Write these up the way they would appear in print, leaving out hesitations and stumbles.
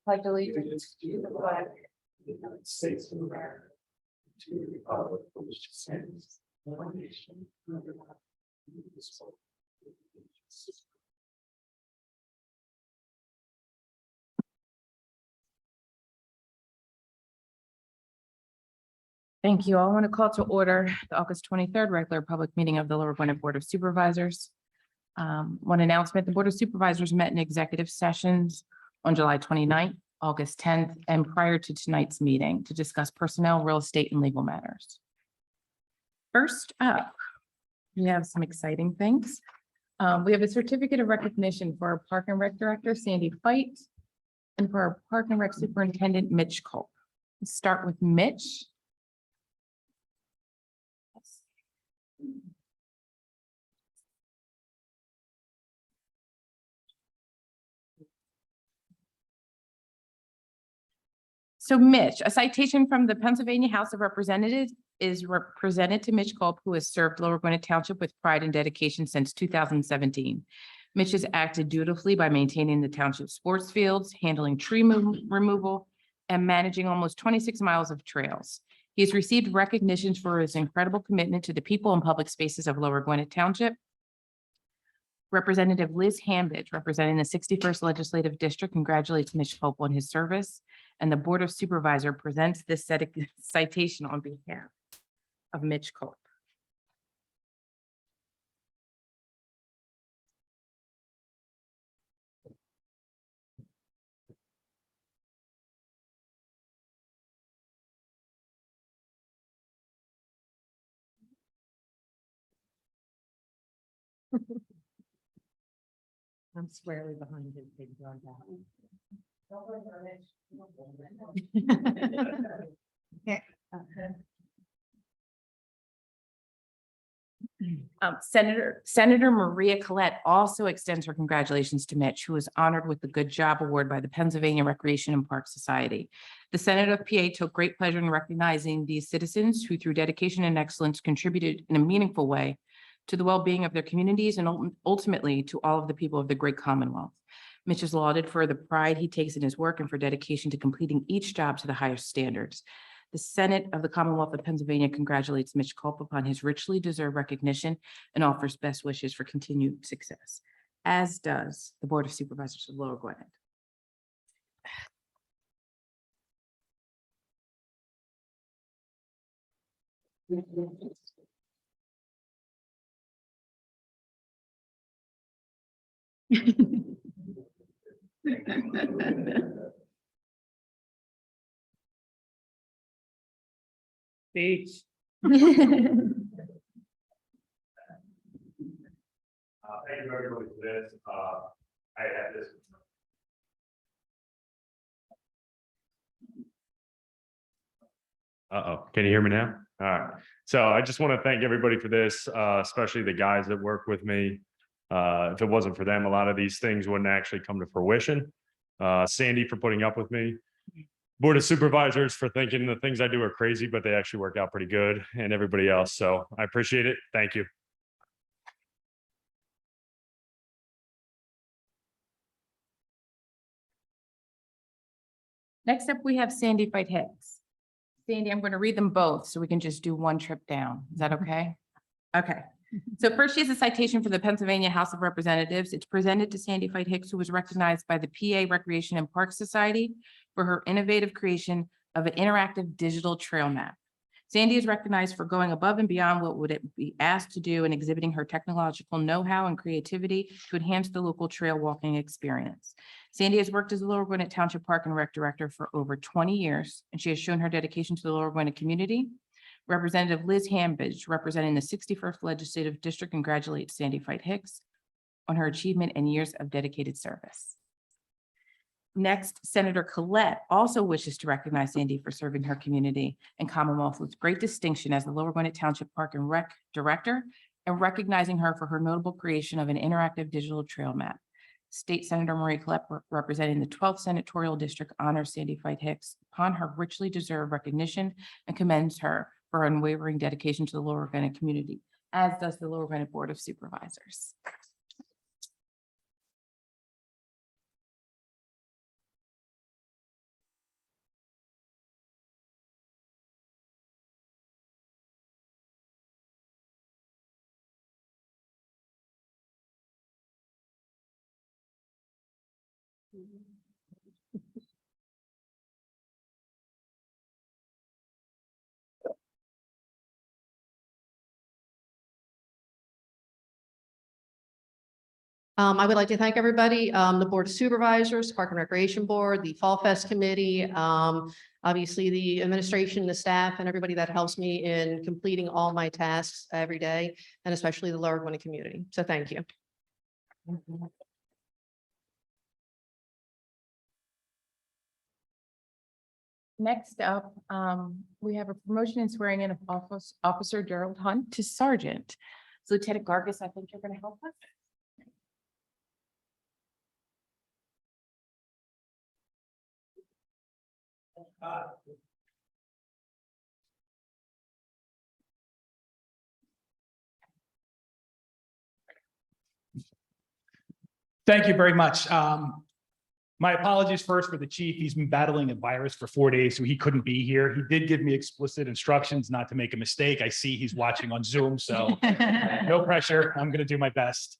Pledge allegiance to the flag of the United States of America, to the republic for which it stands, one nation, under God, indivisible, with liberty and justice. Thank you. I want to call to order the August 23rd regular public meeting of the Lower Gwinnett Board of Supervisors. One announcement, the Board of Supervisors met in executive sessions on July 29th, August 10th, and prior to tonight's meeting to discuss personnel, real estate, and legal matters. First up, we have some exciting things. We have a certificate of recognition for our Park and Rec Director, Sandy Fight, and for our Park and Rec Superintendent, Mitch Culp. Let's start with Mitch. So Mitch, a citation from the Pennsylvania House of Representatives is presented to Mitch Culp, who has served Lower Gwinnett Township with pride and dedication since 2017. Mitch has acted dutifully by maintaining the township sports fields, handling tree removal, and managing almost 26 miles of trails. He has received recognitions for his incredible commitment to the people and public spaces of Lower Gwinnett Township. Representative Liz Hambidge, representing the 61st Legislative District, congratulates Mitch Culp on his service, and the Board of Supervisors presents this citation on behalf of Mitch Culp. I'm squarely behind his big brown back. Senator Maria Collette also extends her congratulations to Mitch, who was honored with the Good Job Award by the Pennsylvania Recreation and Park Society. The Senate of PA took great pleasure in recognizing these citizens who, through dedication and excellence, contributed in a meaningful way to the well-being of their communities and ultimately to all of the people of the great Commonwealth. Mitch is lauded for the pride he takes in his work and for dedication to completing each job to the highest standards. The Senate of the Commonwealth of Pennsylvania congratulates Mitch Culp upon his richly deserved recognition and offers best wishes for continued success, as does the Board of Supervisors of Lower Gwinnett. Beach. Thank you everybody for this. I had this. Can you hear me now? All right. So I just want to thank everybody for this, especially the guys that work with me. If it wasn't for them, a lot of these things wouldn't actually come to fruition. Sandy for putting up with me. Board of Supervisors for thinking the things I do are crazy, but they actually work out pretty good, and everybody else. So I appreciate it. Thank you. Next up, we have Sandy Fight Hicks. Sandy, I'm going to read them both so we can just do one trip down. Is that okay? Okay. So first, she has a citation for the Pennsylvania House of Representatives. It's presented to Sandy Fight Hicks, who was recognized by the PA Recreation and Park Society for her innovative creation of an interactive digital trail map. Sandy is recognized for going above and beyond what would it be asked to do and exhibiting her technological know-how and creativity to enhance the local trail walking experience. Sandy has worked as the Lower Gwinnett Township Park and Rec Director for over 20 years, and she has shown her dedication to the Lower Gwinnett community. Representative Liz Hambidge, representing the 61st Legislative District, congratulates Sandy Fight Hicks on her achievement and years of dedicated service. Next, Senator Collette also wishes to recognize Sandy for serving her community and Commonwealth with great distinction as the Lower Gwinnett Township Park and Rec Director, and recognizing her for her notable creation of an interactive digital trail map. State Senator Marie Collette, representing the 12th Senatorial District, honors Sandy Fight Hicks upon her richly deserved recognition and commends her for her unwavering dedication to the Lower Gwinnett community, as does the Lower Gwinnett Board of Supervisors. I would like to thank everybody, the Board of Supervisors, Park and Recreation Board, the Fall Fest Committee, obviously the administration, the staff, and everybody that helps me in completing all my tasks every day, and especially the Lower Gwinnett community. So thank you. Next up, we have a promotion and swearing in of Officer Gerald Hunt to Sergeant. So Lieutenant Gargis, I think you're going to help us. Thank you very much. My apologies first for the chief. He's been battling a virus for 4 days, so he couldn't be here. He did give me explicit instructions not to make a mistake. I see he's watching on Zoom, so no pressure. I'm going to do my best.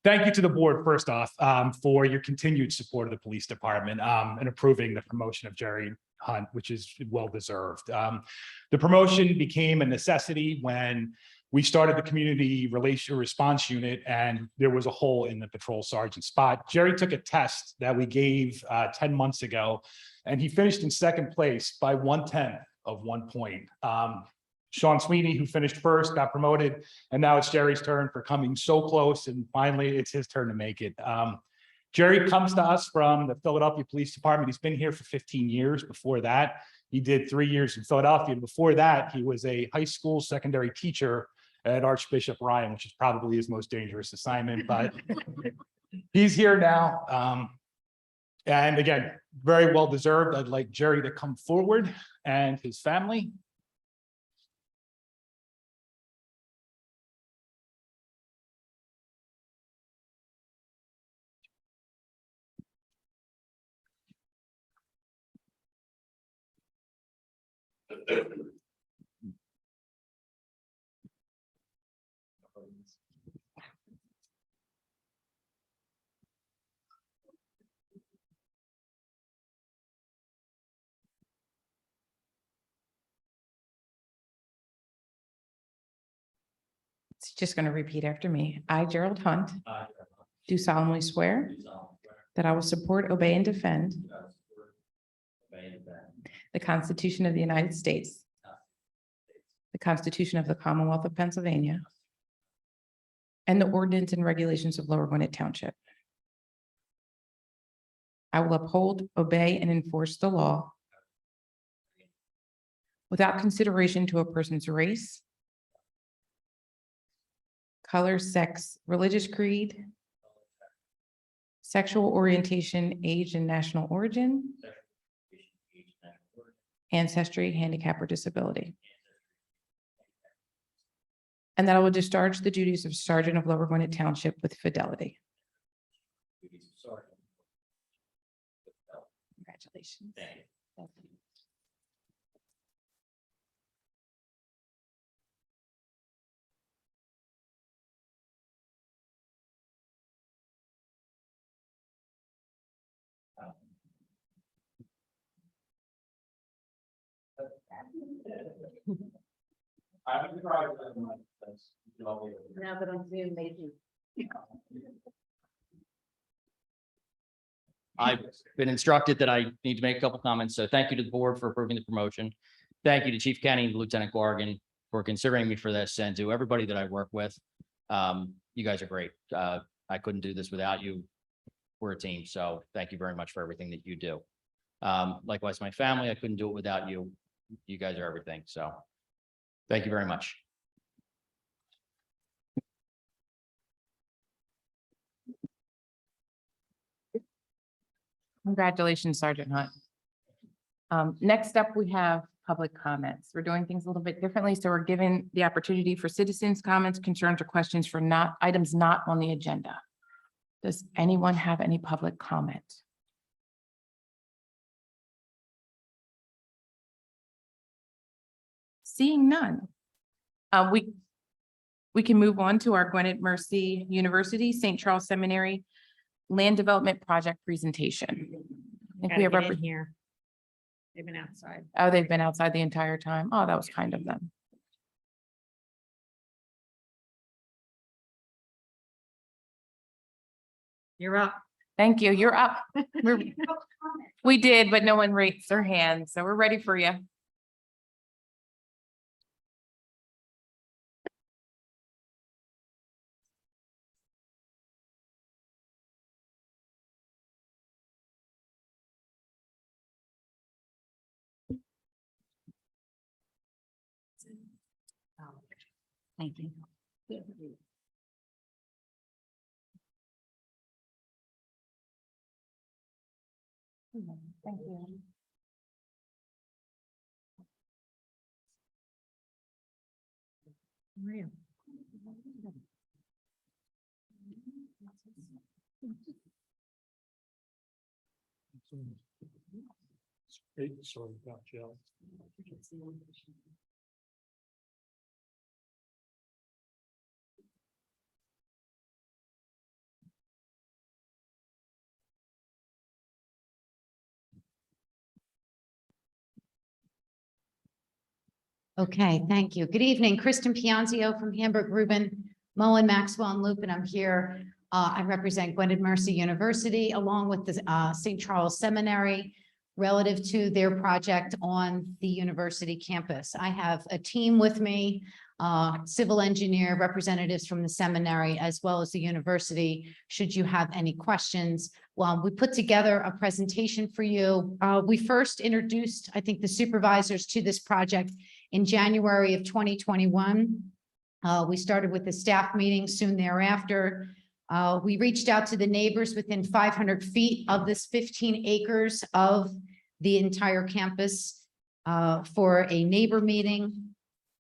Thank you to the board, first off, for your continued support of the police department and approving the promotion of Jerry Hunt, which is well-deserved. The promotion became a necessity when we started the community relation response unit and there was a hole in the patrol sergeant spot. Jerry took a test that we gave 10 months ago, and he finished in second place by 1/10 of 1 point. Sean Sweeney, who finished first, got promoted, and now it's Jerry's turn for coming so close, and finally it's his turn to make it. Jerry comes to us from the Philadelphia Police Department. He's been here for 15 years. Before that, he did 3 years in Philadelphia. Before that, he was a high school secondary teacher at Archbishop Ryan, which is probably his most dangerous assignment, but he's here now. And again, very well deserved. I'd like Jerry to come forward and his family. It's just going to repeat after me. I, Gerald Hunt, do solemnly swear that I will support, obey, and defend the Constitution of the United States, the Constitution of the Commonwealth of Pennsylvania, and the ordinance and regulations of Lower Gwinnett Township. I will uphold, obey, and enforce the law without consideration to a person's race, color, sex, religious creed, sexual orientation, age, and national origin, ancestry, handicap, or disability. And that I will discharge the duties of Sergeant of Lower Gwinnett Township with fidelity. Congratulations. Thank you. Now that I'm Zoom, they do. I've been instructed that I need to make a couple comments, so thank you to the board for approving the promotion. Thank you to Chief Kenny and Lieutenant Corrigan for considering me for this, and to everybody that I work with. You guys are great. I couldn't do this without you. We're a team, so thank you very much for everything that you do. Likewise, my family, I couldn't do it without you. You guys are everything, so thank you very much. Congratulations, Sergeant Hunt. Next up, we have public comments. We're doing things a little bit differently, so we're giving the opportunity for citizens' comments, concerns, or questions for items not on the agenda. Does anyone have any public comment? Seeing none. We can move on to our Gwinnett Mercy University, St. Charles Seminary land development project presentation. I think we have, here. They've been outside. oh, they've been outside the entire time. Oh, that was kind of them. You're up. Thank you. You're up. We did, but no one raised their hand, so we're ready for you. Thank you. Thank you. Sorry about Jill. Okay, thank you. Good evening, Kristen Pianzio from Hamburg, Rubin, Mullen, Maxwell, and Lupin. I'm here. I represent Gwynedd Mercy University along with the St. Charles Seminary relative to their project on the university campus. I have a team with me, civil engineer, representatives from the seminary, as well as the university, should you have any questions. Well, we put together a presentation for you. We first introduced, I think, the supervisors to this project in January of 2021. We started with the staff meeting soon thereafter. We reached out to the neighbors within 500 feet of this 15 acres of the entire campus for a neighbor meeting.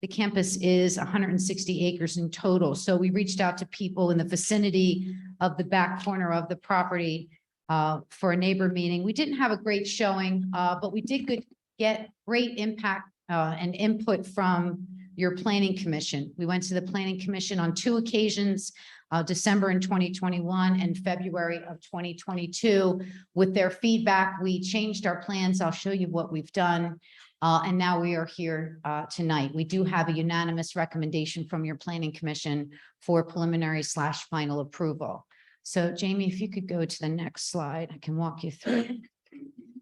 The campus is 160 acres in total. So we reached out to people in the vicinity of the back corner of the property for a neighbor meeting. We didn't have a great showing, but we did get great impact and input from your planning commission. We went to the planning commission on 2 occasions, December in 2021 and February of 2022. With their feedback, we changed our plans. I'll show you what we've done. And now we are here tonight. We do have a unanimous recommendation from your planning commission for preliminary / final approval. So Jamie, if you could go to the next slide, I can walk you through.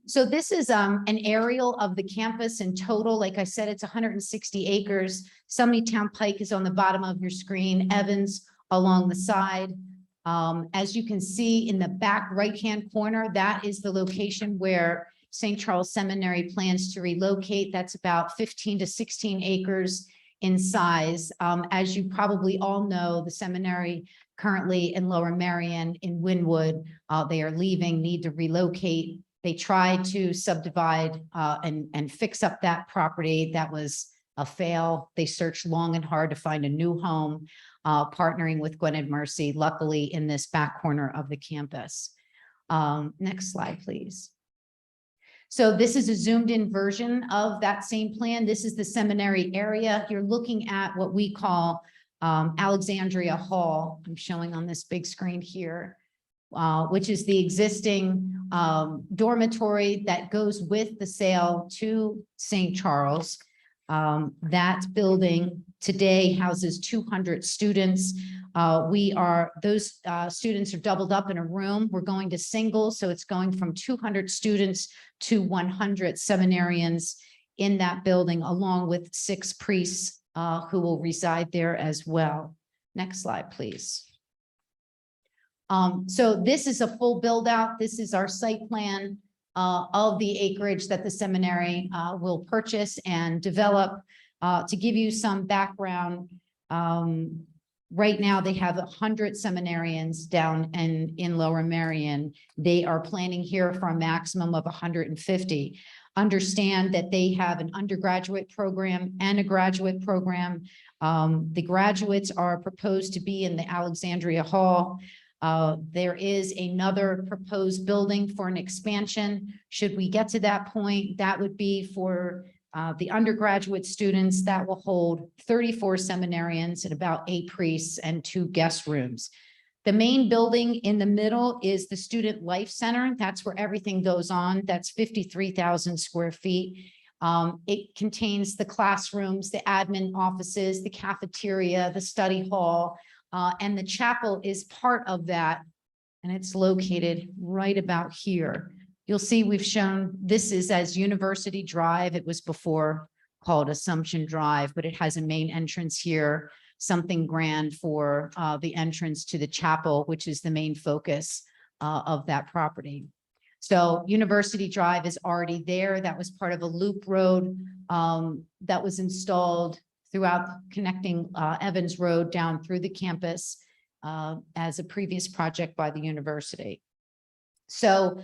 So this is an aerial of the campus in total. Like I said, it's 160 acres. Summit-Town Pike is on the bottom of your screen, Evans along the side. As you can see in the back right-hand corner, that is the location where St. Charles Seminary plans to relocate. That's about 15 to 16 acres in size. As you probably all know, the seminary currently in Lower Merion in Wynwood, they are leaving, need to relocate. They tried to subdivide and fix up that property. That was a fail. They searched long and hard to find a new home, partnering with Gwynedd Mercy, luckily in this back corner of the campus. Next slide, please. So this is a zoomed in version of that same plan. This is the seminary area. You're looking at what we call Alexandria Hall. I'm showing on this big screen here, which is the existing dormitory that goes with the sale to St. Charles. That building today houses 200 students. Those students are doubled up in a room. We're going to single, so it's going from 200 students to 100 seminarians in that building, along with 6 priests who will reside there as well. Next slide, please. So this is a full build out. This is our site plan of the acreage that the seminary will purchase and develop. To give you some background, right now they have 100 seminarians down in Lower Merion. They are planning here for a maximum of 150. Understand that they have an undergraduate program and a graduate program. The graduates are proposed to be in the Alexandria Hall. There is another proposed building for an expansion. Should we get to that point, that would be for the undergraduate students. That will hold 34 seminarians and about 8 priests and 2 guest rooms. The main building in the middle is the Student Life Center. That's where everything goes on. That's 53,000 square feet. It contains the classrooms, the admin offices, the cafeteria, the study hall, and the chapel is part of that. And it's located right about here. You'll see we've shown this is as University Drive. It was before called Assumption Drive, but it has a main entrance here, something grand for the entrance to the chapel, which is the main focus of that property. So University Drive is already there. That was part of a loop road that was installed throughout connecting Evans Road down through the campus as a previous project by the university. So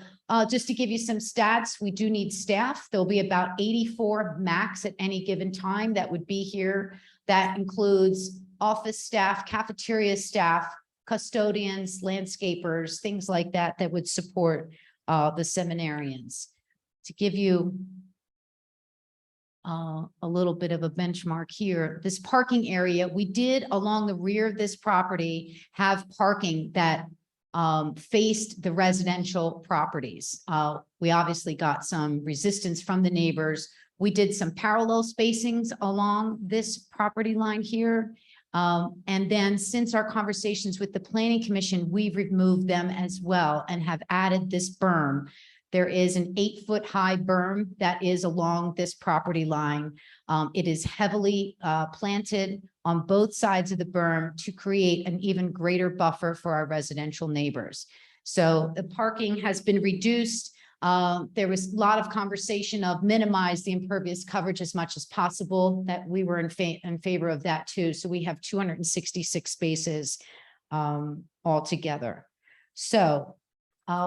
just to give you some stats, we do need staff. There'll be about 84 max at any given time that would be here. That includes office staff, cafeteria staff, custodians, landscapers, things like that, that would support the seminarians. To give you a little bit of a benchmark here, this parking area, we did along the rear of this property have parking that faced the residential properties. We obviously got some resistance from the neighbors. We did some parallel spacings along this property line here. And then since our conversations with the Planning Commission, we've removed them as well and have added this berm. There is an 8-foot high berm that is along this property line. It is heavily planted on both sides of the berm to create an even greater buffer for our residential neighbors. So the parking has been reduced. There was a lot of conversation of minimize the impervious coverage as much as possible, that we were in favor of that too. So we have 266 spaces altogether. So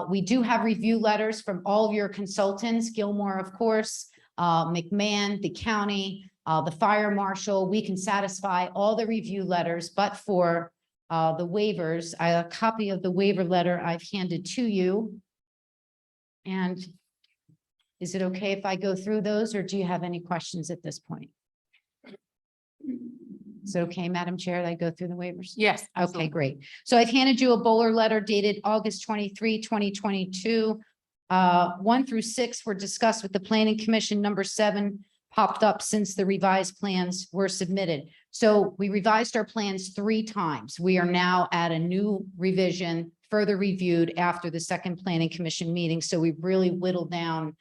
we do have review letters from all of your consultants, Gilmore, of course, McMahon, the county, the fire marshal. We can satisfy all the review letters, but for the waivers, a copy of the waiver letter I've handed to you. And is it okay if I go through those, or do you have any questions at this point? Is it okay, Madam Chair, that I go through the waivers? Yes. Okay, absolutely. great. So I've handed you a Bowler letter dated August 23, 2022. 1 through 6 were discussed with the Planning Commission. Number 7 popped up since the revised plans were submitted. So we revised our plans 3 times. We are now at a new revision, further reviewed after the second Planning Commission meeting. So we've really whittled down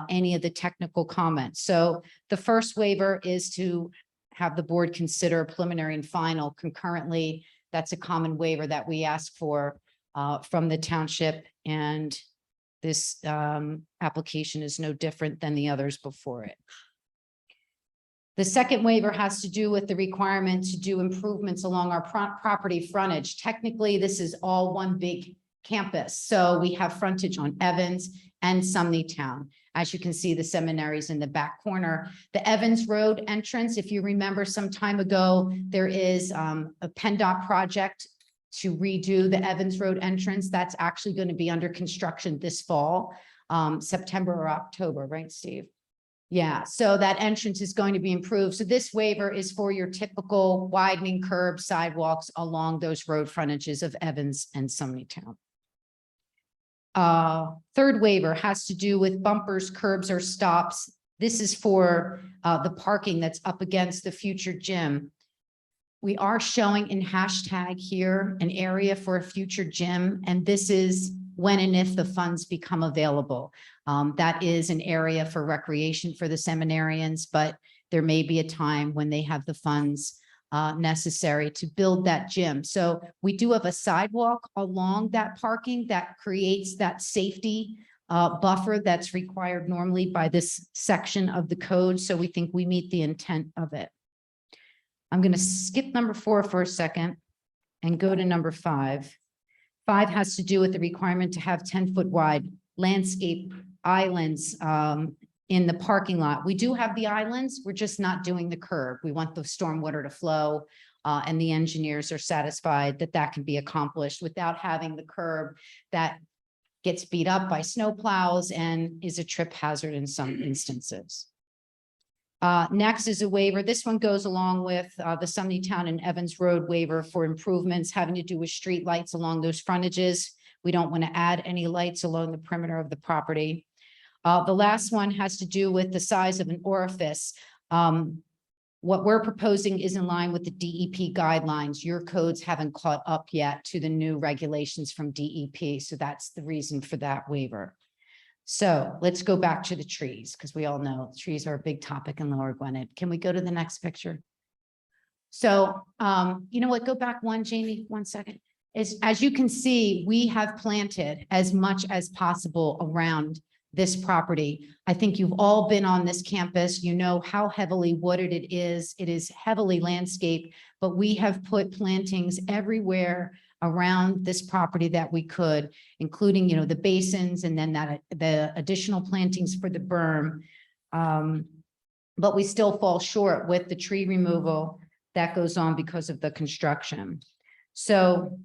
any of the technical comments. So the first waiver is to have the board consider preliminary and final concurrently. That's a common waiver that we ask for from the township, and this application is no different than the others before it. The second waiver has to do with the requirement to do improvements along our property frontage. Technically, this is all one big campus. So we have frontage on Evans and Sumneytown. As you can see, the seminary's in the back corner. The Evans Road entrance, if you remember some time ago, there is a PennDOT project to redo the Evans Road entrance. That's actually going to be under construction this fall, September or October, right, Steve? Yeah, so that entrance is going to be improved. So this waiver is for your typical widening curb sidewalks along those road frontages of Evans and Sumneytown. Third waiver has to do with bumpers, curbs, or stops. This is for the parking that's up against the future gym. We are showing in hashtag here an area for a future gym, and this is when and if the funds become available. That is an area for recreation for the seminarians, but there may be a time when they have the funds necessary to build that gym. So we do have a sidewalk along that parking that creates that safety buffer that's required normally by this section of the code. So we think we meet the intent of it. I'm going to skip number 4 for a second and go to number 5. 5 has to do with the requirement to have 10-foot wide landscape islands in the parking lot. We do have the islands. We're just not doing the curb. We want the stormwater to flow, and the engineers are satisfied that that can be accomplished without having the curb that gets beat up by snow plows and is a trip hazard in some instances. Next is a waiver. This one goes along with the Town and Evans Road waiver for improvements having to do with street lights along those frontages. We don't want to add any lights along the perimeter of the property. The last one has to do with the size of an orifice. What we're proposing is in line with the DEP guidelines. Your codes haven't caught up yet to the new regulations from DEP, so that's the reason for that waiver. So let's go back to the trees, because we all know trees are a big topic in Lower Gwinnett. Can we go to the next picture? So, you know what, go back one, Jamie, 1 second. As you can see, we have planted as much as possible around this property. I think you've all been on this campus. You know how heavily wooded it is. It is heavily landscaped, but we have put plantings everywhere around this property that we could, including, the basins and then the additional plantings for the berm. But we still fall short with the tree removal that goes on because of the construction. So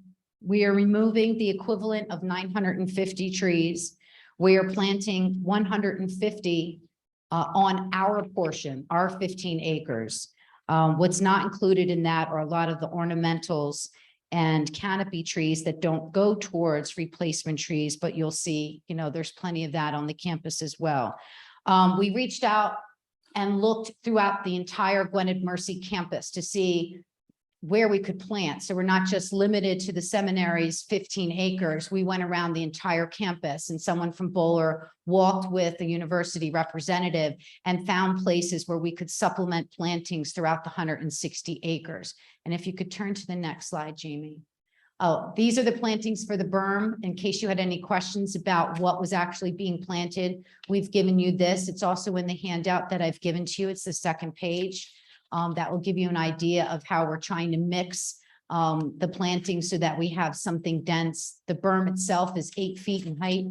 we are removing the equivalent of 950 trees. We are planting 150 on our portion, our 15 acres. What's not included in that are a lot of the ornamentals and canopy trees that don't go towards replacement trees, but you'll see, there's plenty of that on the campus as well. We reached out and looked throughout the entire Gwinnett Mercy campus to see where we could plant. So we're not just limited to the seminary's 15 acres. We went around the entire campus, and someone from Bowler walked with a university representative and found places where we could supplement plantings throughout the 160 acres. And if you could turn to the next slide, Jamie. Oh, these are the plantings for the berm. In case you had any questions about what was actually being planted, we've given you this. It's also in the handout that I've given to you. It's the second page. That will give you an idea of how we're trying to mix the planting so that we have something dense. The berm itself is 8 feet in height,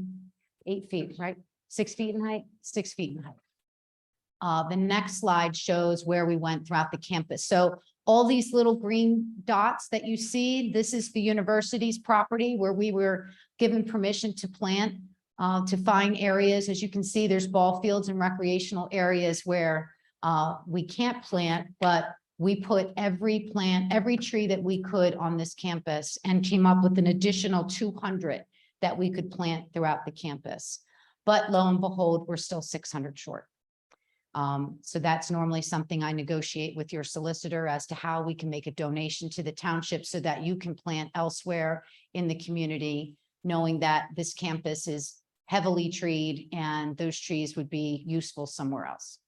8 feet, right? 6 feet in height, 6 feet in height. The next slide shows where we went throughout the campus. So all these little green dots that you see, this is the university's property where we were given permission to plant, to find areas. As you can see, there's ball fields and recreational areas where we can't plant, but we put every tree that we could on this campus and came up with an additional 200 that we could plant throughout the campus. But lo and behold, we're still 600 short. So that's normally something I negotiate with your solicitor as to how we can make a donation to the township so that you can plant elsewhere in the community, knowing that this campus is heavily treed and those trees would be useful somewhere else.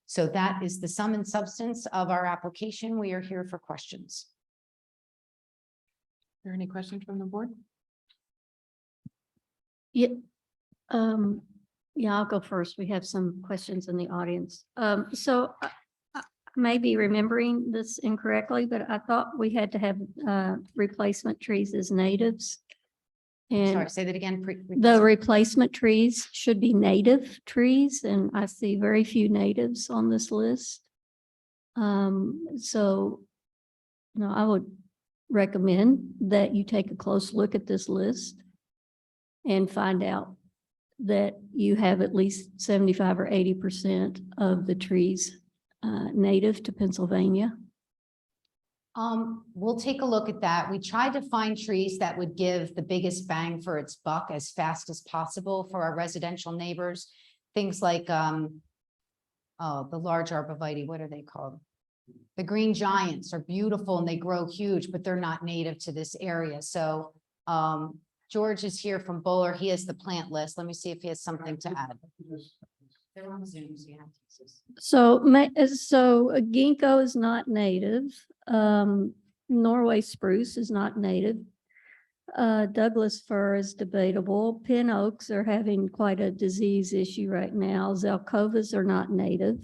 So that is the sum and substance of our application. We are here for questions. Are there any questions from the board? Yeah, I'll go first. We have some questions in the audience. So I may be remembering this incorrectly, but I thought we had to have replacement trees as natives. Sorry, And say that again. the replacement trees should be native trees, and I see very few natives on this list. So, I would recommend that you take a close look at this list and find out that you have at least 75 or 80% of the trees native to Pennsylvania. We'll take a look at that. We tried to find trees that would give the biggest bang for its buck as fast as possible for our residential neighbors. Things like, the large arborvitae, what are they called? The green giants are beautiful and they grow huge, but they're not native to this area. So, George is here from Bowler. He has the plant list. Let me see if he has something to add. They're on Zoom, so you have to. So ginkgo is not native. Norway spruce is not native. Douglas fir is debatable. Pin oaks are having quite a disease issue right now. Zelkovas are not native.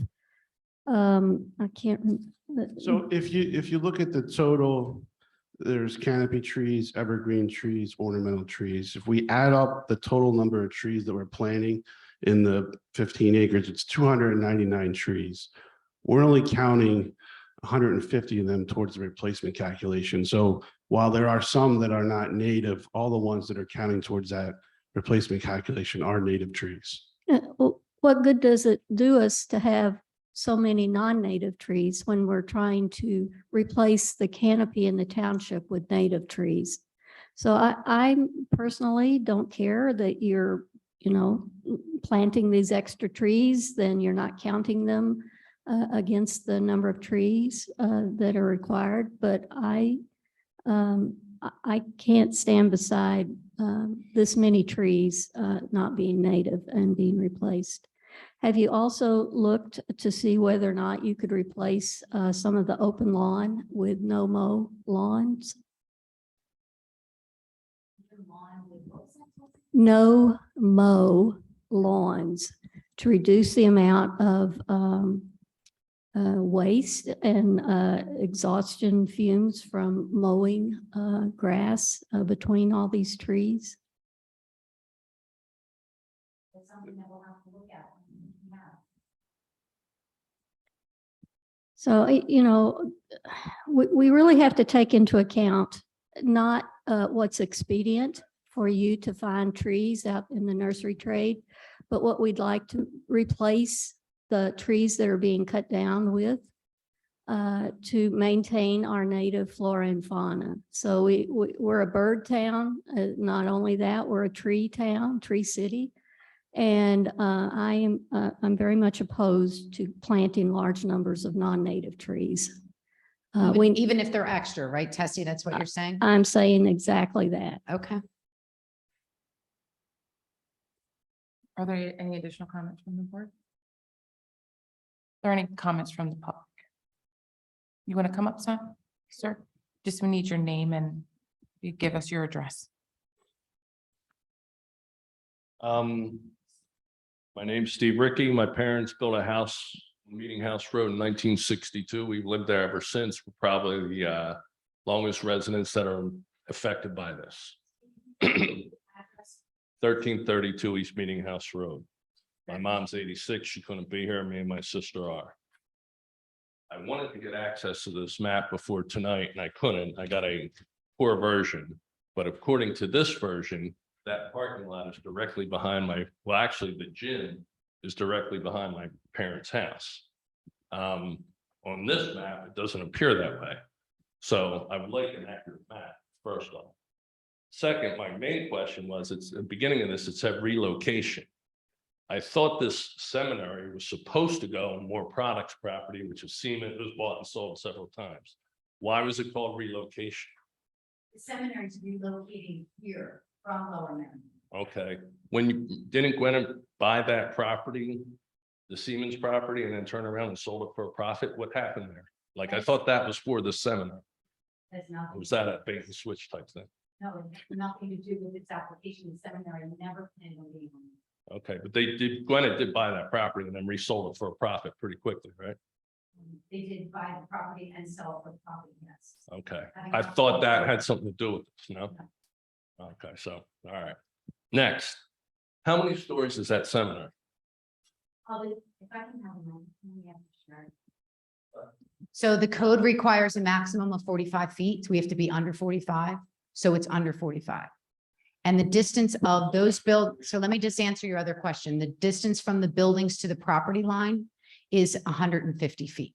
I can't. So if you look at the total, there's canopy trees, evergreen trees, ornamental trees. If we add up the total number of trees that we're planting in the 15 acres, it's 299 trees. We're only counting 150 of them towards the replacement calculation. So while there are some that are not native, all the ones that are counting towards that replacement calculation are native trees. What good does it do us to have so many non-native trees when we're trying to replace the canopy in the township with native trees. So I personally don't care that you're, planting these extra trees, then you're not counting them against the number of trees that are required. But I can't stand beside this many trees not being native and being replaced. Have you also looked to see whether or not you could replace some of the open lawn with no-mow lawns? No-mow lawns to reduce the amount of waste and exhaustion fumes from mowing grass between all these trees. That's something that we'll have to look at. So, we really have to take into account not what's expedient for you to find trees out in the nursery trade, but what we'd like to replace the trees that are being cut down with to maintain our native flora and fauna. So we're a bird town. Not only that, we're a tree town, tree city. And I'm very much opposed to planting large numbers of non-native trees. Even if they're extra, right, Tessie? That's what you're saying? I'm saying exactly that. Okay. Are there any additional comments from the board? Are there any comments from the public? You want to come up, sir? Just we need your name and you give us your address. My name's Steve Ricky. My parents built a house, Meeting House Road in 1962. We've lived there ever since. We're probably the longest residents that are affected by this. 1332 East Meeting House Road. My mom's 86. She couldn't be here. Me and my sister are. I wanted to get access to this map before tonight and I couldn't. I got a poor version, but according to this version, that parking lot is directly behind actually the gym is directly behind my parents' house. On this map, it doesn't appear that way. So I would like an accurate map, first off. Second, my main question was, it's at the beginning of this, it said relocation. I thought this seminary was supposed to go on more products property, which is Siemens, was bought and sold several times. Why was it called relocation? The seminary is relocating here from Lower Mountain. Okay, didn't Gwen buy that property, the Siemens property, and then turn around and sold it for a profit? What happened there? Like, I thought that was for the seminar. Has Or nothing, was that a bait and switch type thing? no, it has nothing to do with its application. The seminary never planned on being on it. Okay, but Gwen did buy that property and then resold it for a profit pretty quickly, right? They did buy the property and sell it for profit, yes. Okay, I thought that had something to do with this, no? Okay, so, all right. Next, how many stories is that seminar? If I can have a moment, yeah, sure. So the code requires a maximum of 45 feet. So we have to be under 45. So it's under 45. And the distance of those so let me just answer your other question. The distance from the buildings to the property line is 150 feet.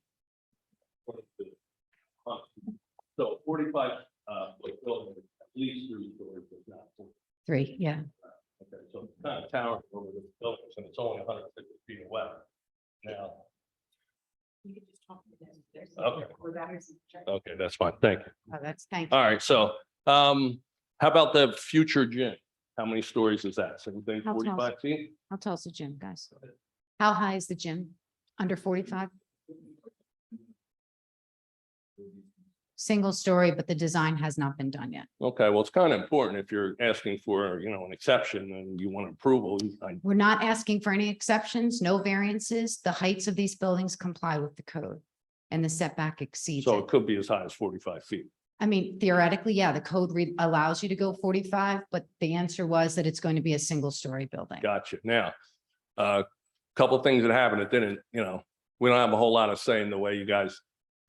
So 45 foot building, at least 3 stories, if not 4. 3, yeah. Okay, so it's kind of tower over the buildings and it's only 150 feet away. Now, okay, that's fine. Thank you. Oh, thank you. All right, so how about the future gym? How many stories is that? Same thing, How tall is 45 feet? How tall is the gym, guys? How high is the gym? Under 45? Single story, but the design has not been done yet. Okay, well, it's kind of important if you're asking for, an exception and you want approval. We're not asking for any exceptions, no variances. The heights of these buildings comply with the code and the setback exceeds So it. it could be as high as 45 feet. I mean, theoretically, yeah, the code allows you to go 45, but the answer was that it's going to be a single story building. Gotcha. Now, couple of things that happened. It didn't, we don't have a whole lot of say in the way you guys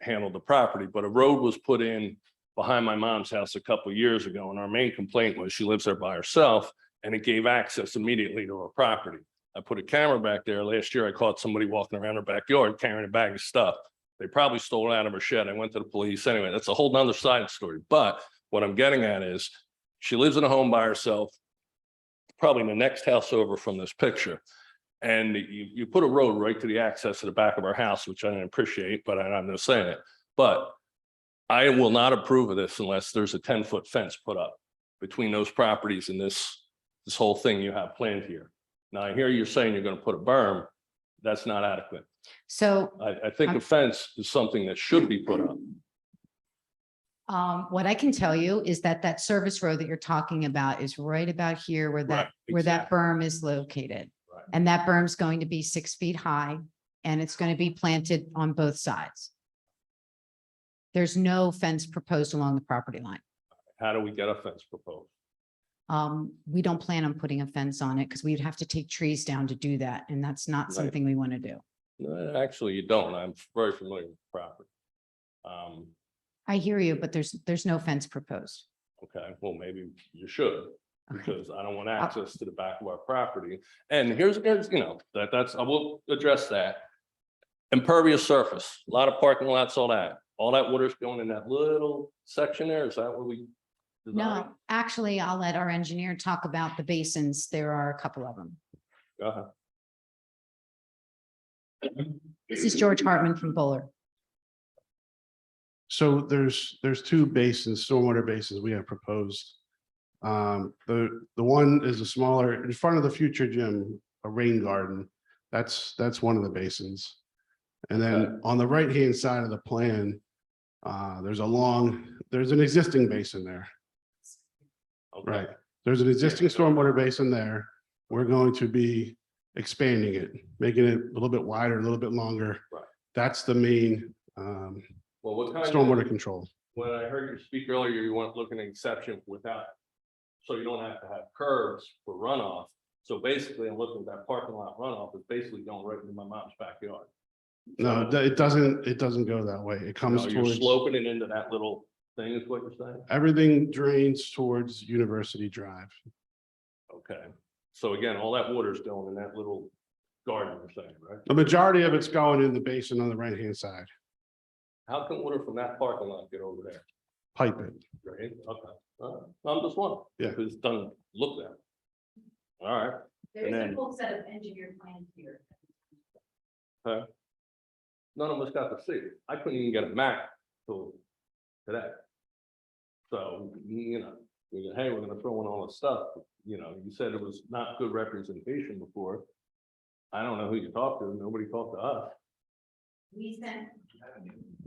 handled the property, but a road was put in behind my mom's house a couple of years ago. And our main complaint was she lives there by herself and it gave access immediately to her property. I put a camera back there. Last year, I caught somebody walking around her backyard carrying a bag of stuff. They probably stole it out of her shed. I went to the police. Anyway, that's a whole nother side of the story. But what I'm getting at is she lives in a home by herself, probably in the next house over from this picture. And you put a road right to the access to the back of our house, which I didn't appreciate, but I'm just saying it. But I will not approve of this unless there's a 10-foot fence put up between those properties and this whole thing you have planned here. Now, I hear you're saying you're going to put a berm. That's not adequate. So I think a fence is something that should be put up. what I can tell you is that that service road that you're talking about is right about here where Right, that exactly. berm is located. Right. And that berm's going to be 6 feet high and it's going to be planted on both sides. There's no fence proposed along the property line. How do we get a fence proposed? We don't plan on putting a fence on it because we'd have to take trees down to do that. And that's not Right. something we want to do. No, actually, you don't. I'm very familiar with the property. I hear you, but there's no fence proposed. Okay, well, maybe you should, Okay. because I don't want access to the back of our property. And here's, you know, I will address that. Impervious surface, a lot of parking lots, all that water's going in that little section there. Is that what we? designed? No, actually, I'll let our engineer talk about the basins. There are a couple of them. Go ahead. This is George Hartman from Buller. So there's two basins, stormwater basins we have proposed. The one is a smaller, in front of the future gym, a rain garden. That's one of the basins. And Okay. then on the right-hand side of the plan, there's an existing basin there, Okay. right? There's an existing stormwater basin there. We're going to be expanding it, making it a little bit wider, a little bit longer. Right. That's the main Well, what kind of? stormwater control. When I heard you speak earlier, you weren't looking at exception without, so you don't have to have curbs for runoff. So basically, I'm looking at that parking lot runoff is basically going right into my mom's backyard. No, it doesn't go that way. It comes No, you're towards, sloping it into that little thing is what you're saying? everything drains towards University Drive. Okay, so again, all that water's going in that little garden you're saying, right? The majority of it's going in the basin on the right-hand side. How can water from that parking lot get over there? Pipe it. Right, okay, all right, I'm just wondering. Yeah. Because it doesn't look that. All right, There's a full set of engineered plans here. none of us got to see it. I couldn't even get a map till today. So, you know, we go, hey, we're gonna throw in all this stuff, you know, you said it was not good representation before. I don't know who you talked to, nobody talked to us.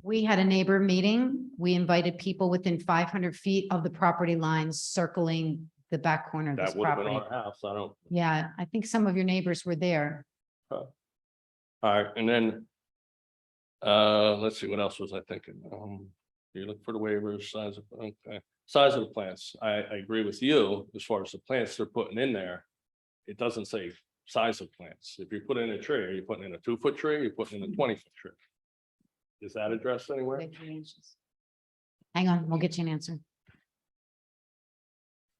We had a neighbor meeting. We invited people within 500 feet of the property lines circling the back corner of this That would have been property. our house, I don't. Yeah, I think some of your neighbors were there. All right, and then. Let's see, what else was I thinking? You look for the waivers, size of the plants. I agree with you as far as the plants they're putting in there. It doesn't say size of plants. If you put in a tree, are you putting in a 2-foot tree? You're putting in a 20-foot tree? Is that addressed anywhere? Hang on, we'll get you an answer.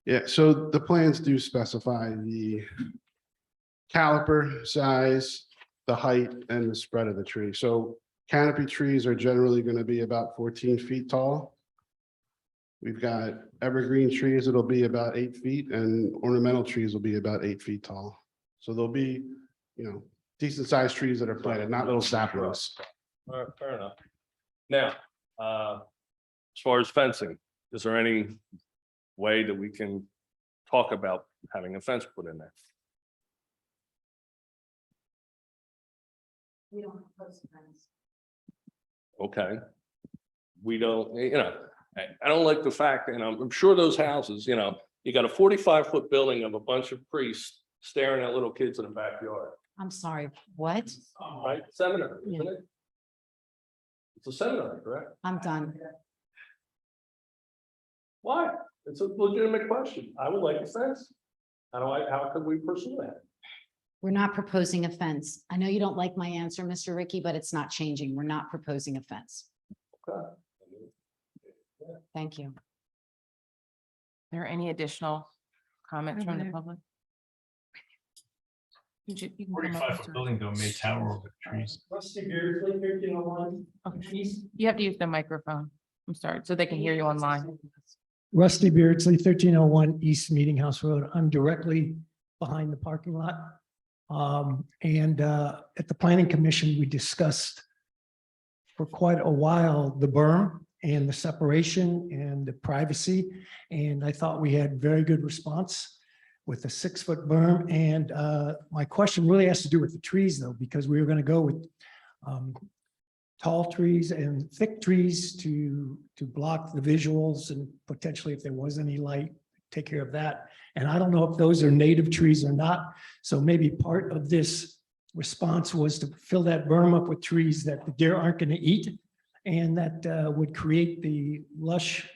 Yeah, so the plans do specify the caliper size, the height, and the spread of the tree. So canopy trees are generally going to be about 14 feet tall. We've got evergreen trees, it'll be about 8 feet, and ornamental trees will be about 8 feet tall. So there'll be, you know, decent sized trees that are planted, not little saplings. All right, fair enough. Now, as far as fencing, is there any way that we can talk about having a fence put in there? We don't propose fence. Okay. We don't, you know, I don't like the fact, and I'm sure those houses, you know, you got a 45-foot building of a bunch of priests staring at little kids in the backyard. I'm sorry, what? Right, seminary, isn't it? It's a seminary, correct? I'm done. Why? It's a legitimate question. I would like a fence. How could we pursue that? We're not proposing a fence. I know you don't like my answer, Mr. Ricky, but it's not changing. We're not proposing a fence. Okay. Thank you. Are there any additional comments from the public? You can come up, sir. don't may tower over the trees. Okay. You have to use the microphone. I'm sorry, so they can hear you online. Rusty Beardsley, 1301 East Meeting House Road. I'm directly behind the parking lot. At the Planning Commission, we discussed for quite a while the berm and the separation and the privacy. And I thought we had very good response with a 6-foot berm. And my question really has to do with the trees though, because we were going to go with tall trees and thick trees to block the visuals and potentially if there was any light, take care of that. And I don't know if those are native trees or not. So maybe part of this response was to fill that berm up with trees that the deer aren't going to eat and that would create the lush,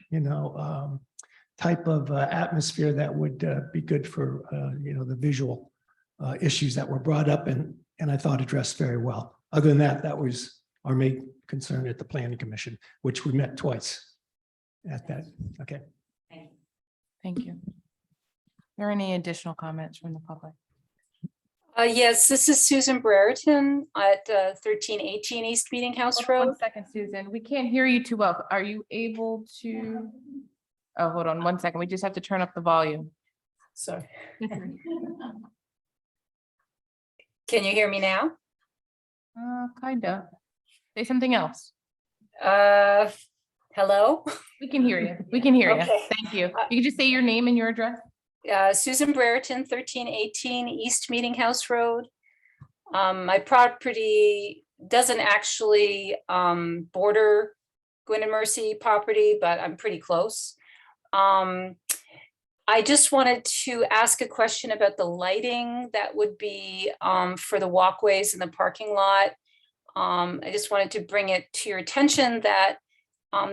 type of atmosphere that would be good for, the visual issues that were brought up and I thought addressed very well. Other than that, that was our main concern at the Planning Commission, which we met twice at that. Okay. Thank you. Are there any additional comments from the public? Yes, this is Susan Brereton at 1318 East Meeting House Hold on Road. 1 second, Susan. We can't hear you too well. Are you able to? Oh, hold on 1 second. We just have to turn up the volume. Sorry. Can you hear me now? Kind of. Say something else. Hello? We can hear you. We can hear you. Okay. Thank you. You can just say your name and your address. Susan Brereton, 1318 East Meeting House Road. My property doesn't actually border Gwyn and Mercy property, but I'm pretty close. I just wanted to ask a question about the lighting that would be for the walkways in the parking lot. I just wanted to bring it to your attention that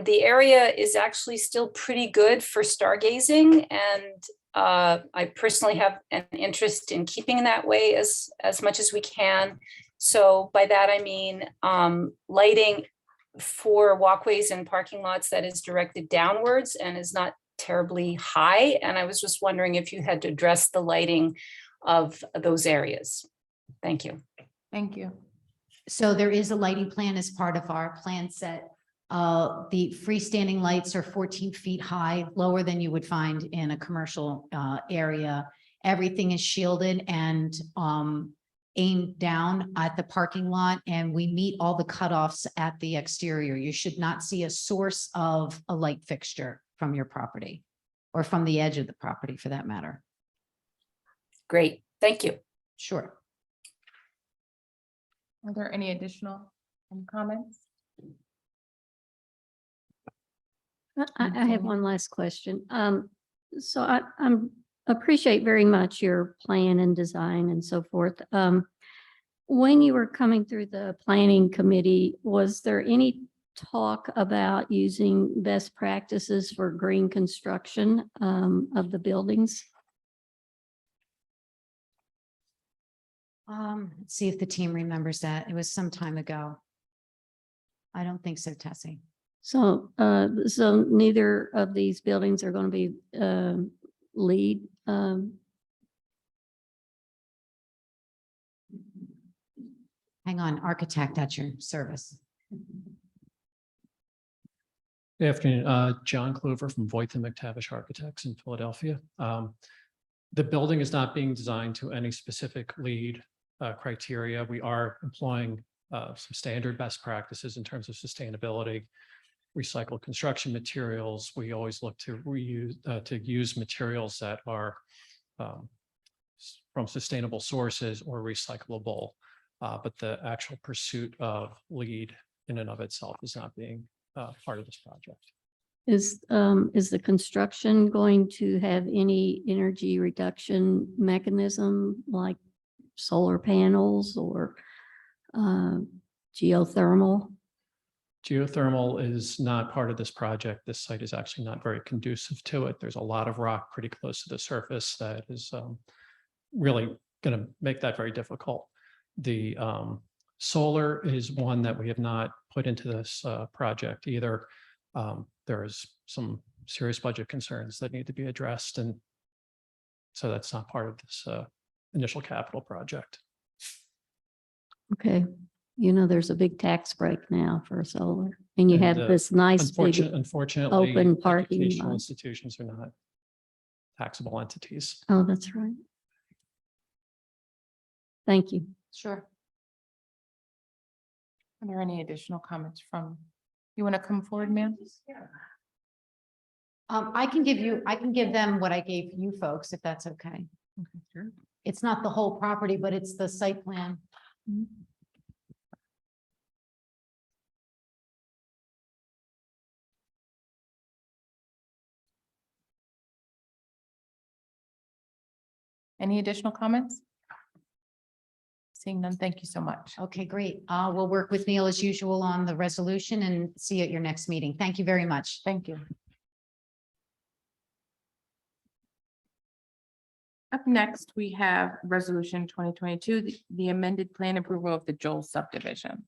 the area is actually still pretty good for stargazing, and I personally have an interest in keeping that way as much as we can. So by that, I mean lighting for walkways and parking lots that is directed downwards and is not terribly high. And I was just wondering if you had to address the lighting of those areas. Thank you. Thank you. So there is a lighting plan as part of our plan set. The freestanding lights are 14 feet high, lower than you would find in a commercial area. Everything is shielded and aimed down at the parking lot, and we meet all the cutoffs at the exterior. You should not see a source of a light fixture from your property or from the edge of the property for that matter. Great. Thank you. Sure. Are there any additional comments? I have one last question. So I'm appreciate very much your plan and design and so forth. When you were coming through the planning committee, was there any talk about using best practices for green construction of the buildings? Let's see if the team remembers that. It was some time ago. I don't think so, Tessie. So, so neither of these buildings are going to be LEED. Hang on, architect at your service. Good afternoon, John Clover from Voight and McTavish Architects in Philadelphia. The building is not being designed to any specific LEED criteria. We are employing some standard best practices in terms of sustainability, recycled construction materials. We always look to reuse, to use materials that are from sustainable sources or recyclable. But the actual pursuit of LEED in and of itself is not being part of this project. Is the construction going to have any energy reduction mechanism like solar panels or geothermal? Geothermal is not part of this project. This site is actually not very conducive to it. There's a lot of rock pretty close to the surface that is really going to make that very difficult. The solar is one that we have not put into this project either. There is some serious budget concerns that need to be addressed, and so that's not part of this initial capital project. Okay, you know, there's a big tax break now for solar, and you And, have this nice big, Unfortunately, open parking educational lot. institutions are not taxable entities. oh, that's right. Thank you. Sure. Are there any additional comments from, you want to come forward, ma'am? I can give them what I gave you folks, if that's okay. Okay, sure. It's not the whole property, but it's the site plan. Any additional comments? Seeing none, thank you so much. Okay, great. We'll work with Neil as usual on the resolution and see you at your next meeting. Thank you very much. Thank you. Up next, we have resolution 2022, the amended plan approval of the Joel subdivision.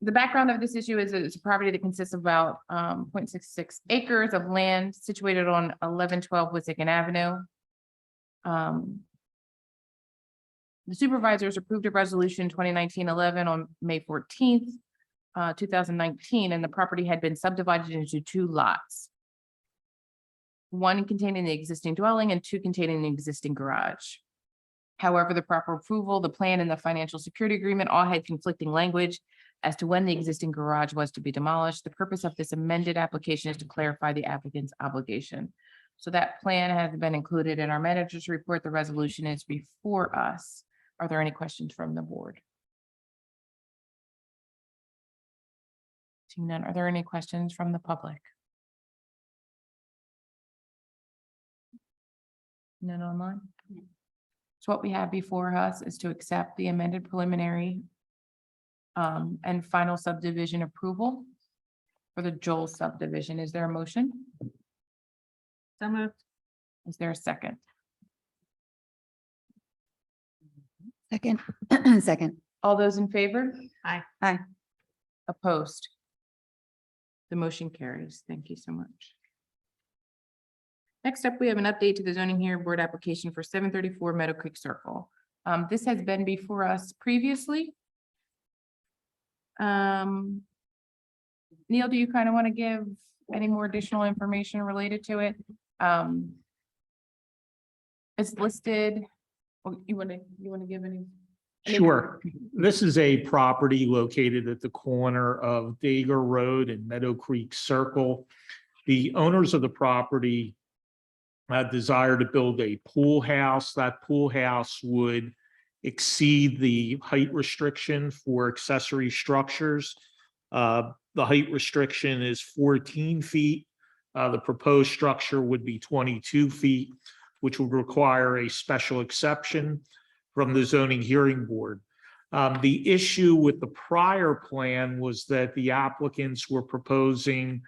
The background of this issue is it's a property that consists of about 0.66 acres of land situated on 1112 Wissahickon Avenue. The supervisors approved a resolution 2019-11 on May 14th, 2019, and the property had been subdivided into 2 lots. One containing the existing dwelling and 2 containing the existing garage. However, the proper approval, the plan, and the financial security agreement all had conflicting language as to when the existing garage was to be demolished. The purpose of this amended application is to clarify the applicant's obligation. So that plan has been included in our manager's report. The resolution is before us. Are there any questions from the board? Seeing none, are there any questions from the public? None online? So what we have before us is to accept the amended preliminary and final subdivision approval for the Joel subdivision. Is there a motion? So moved. Is there a second? Second. Second. All those in favor? Aye. Aye. Opposed? The motion carries. Thank you so much. Next up, we have an update to the zoning hearing board application for 734 Meadow Creek Circle. This has been before us previously. Neil, do you kind of want to give any more additional information related to it? It's listed. Oh, you want to give any? Sure. This is a property located at the corner of Dager Road and Meadow Creek Circle. The owners of the property had desire to build a pool house. That pool house would exceed the height restriction for accessory structures. The height restriction is 14 feet. The proposed structure would be 22 feet, which would require a special exception from the zoning hearing board. The issue with the prior plan was that the applicants were proposing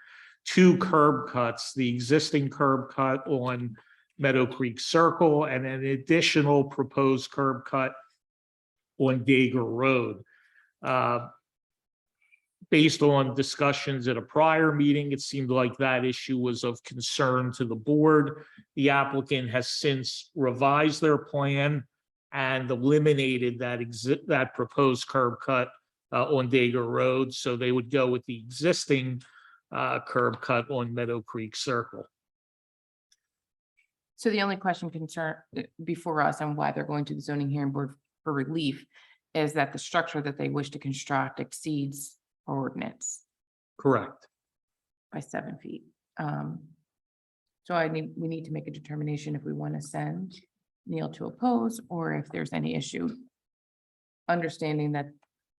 2 curb cuts, the existing curb cut on Meadow Creek Circle and an additional proposed curb cut on Dager Road. Based on discussions at a prior meeting, it seemed like that issue was of concern to the board. The applicant has since revised their plan and eliminated that proposed curb cut on Dager Road. So they would go with the existing curb cut on Meadow Creek Circle. So the only question concern before us and why they're going to the zoning hearing board for relief is that the structure that they wish to construct exceeds our ordinance Correct. by 7 feet. So we need to make a determination if we want to send Neil to oppose or if there's any issue. Understanding that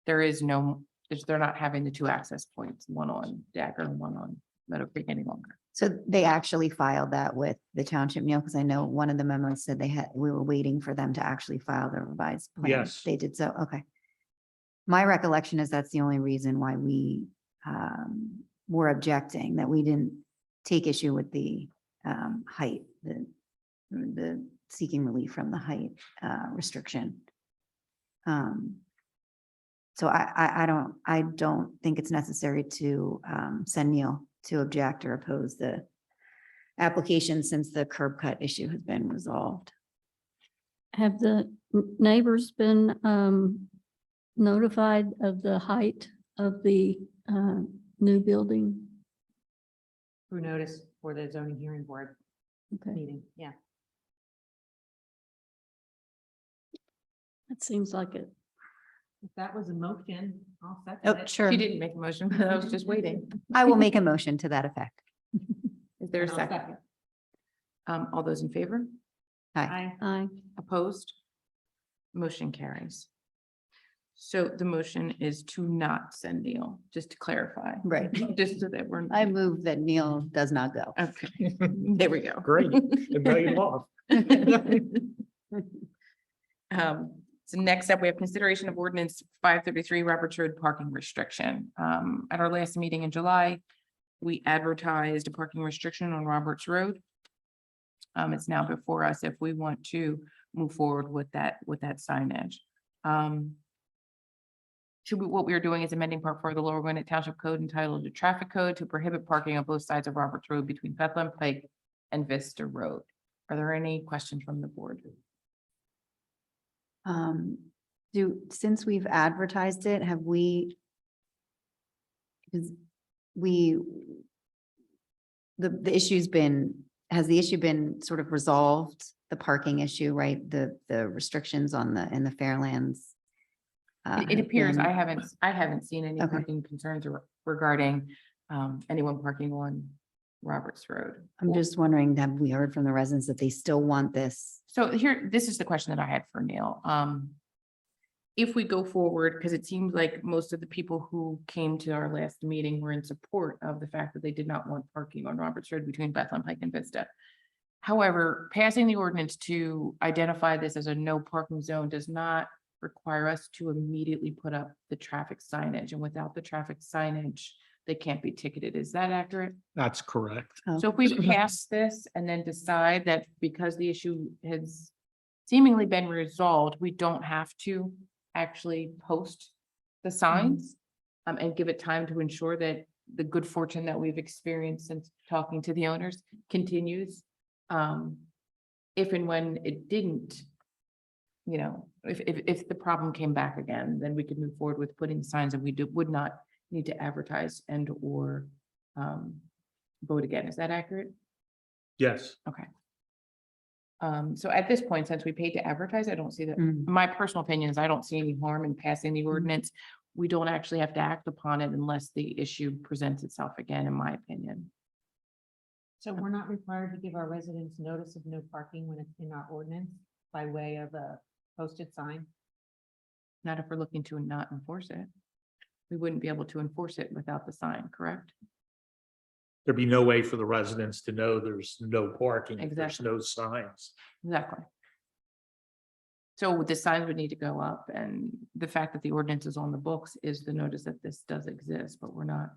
they're not having the 2 access points, one on Dagger and one on Meadow Creek any longer. So they actually filed that with the township, Neil, because I know one of the memos said we were waiting for them to actually file the revised plan. Yes. They did so, okay. My recollection is that's the only reason why we were objecting, that we didn't take issue with the height, the seeking relief from the height restriction. So I don't think it's necessary to send Neil to object or oppose the application since the curb cut issue has been resolved. Have the neighbors been notified of the height of the new building? Through notice for the zoning hearing board Okay, meeting, yeah. that seems like it. If that was a motion, I'll second Oh, it. sure. She didn't make a motion, but I was just waiting. I will make a motion to that effect. Is there a And I'll second? All those in favor? Hi. Aye. Opposed? Motion carries. So the motion is to not send Neil, just to clarify. Right. Just so that we're. I move that Neil does not go. Okay, there we go. Great. Invite him off. So next up, we have consideration of ordinance 533 Roberts Road parking restriction. At our last meeting in July, we advertised a parking restriction on Roberts Road. It's now before us if we want to move forward with that signage. What we are doing is amending part 4 of the Lower Gwinnett Township Code entitled the Traffic Code to prohibit parking on both sides of Roberts Road between Bethlehem Pike and Vista Road. Are there any questions from the board? Since we've advertised it, have we? Because the issue's been, has the issue been sort of resolved, the parking issue, right? The restrictions on in the Fairlands? It have appears been- I haven't seen any Okay. parking concerns regarding anyone parking on Roberts Road. I'm just wondering, have we heard from the residents that they still want this? So here, this is the question that I had for Neil. If we go forward, because it seems like most of the people who came to our last meeting were in support of the fact that they did not want parking on Roberts Road between Bethlehem Pike and Vista. However, passing the ordinance to identify this as a no parking zone does not require us to immediately put up the traffic signage, and without the traffic signage, they can't be ticketed. Is that accurate? That's correct. Oh. So if we pass this and then decide that because the issue has seemingly been resolved, we don't have to actually post the signs and give it time to ensure that the good fortune that we've experienced since talking to the owners continues. If and when it didn't, if the problem came back again, then we could move forward with putting signs, and we would not need to advertise and or vote again. Is that accurate? Yes. Okay. So at this point, since we paid to advertise, I don't see that. Mm. My personal opinion is I don't see any harm in passing the ordinance. We don't actually have to act upon it unless the issue presents itself again, in my opinion. So we're not required to give our residents notice of no parking when it's in our ordinance by way of a posted sign? Not if we're looking to not enforce it. We wouldn't be able to enforce it without the sign, correct? There'd be no way for the residents to know there's no parking, if there's Exactly. no signs. Exactly. So the signs would need to go up, and the fact that the ordinance is on the books is the notice that this does exist, but we're not.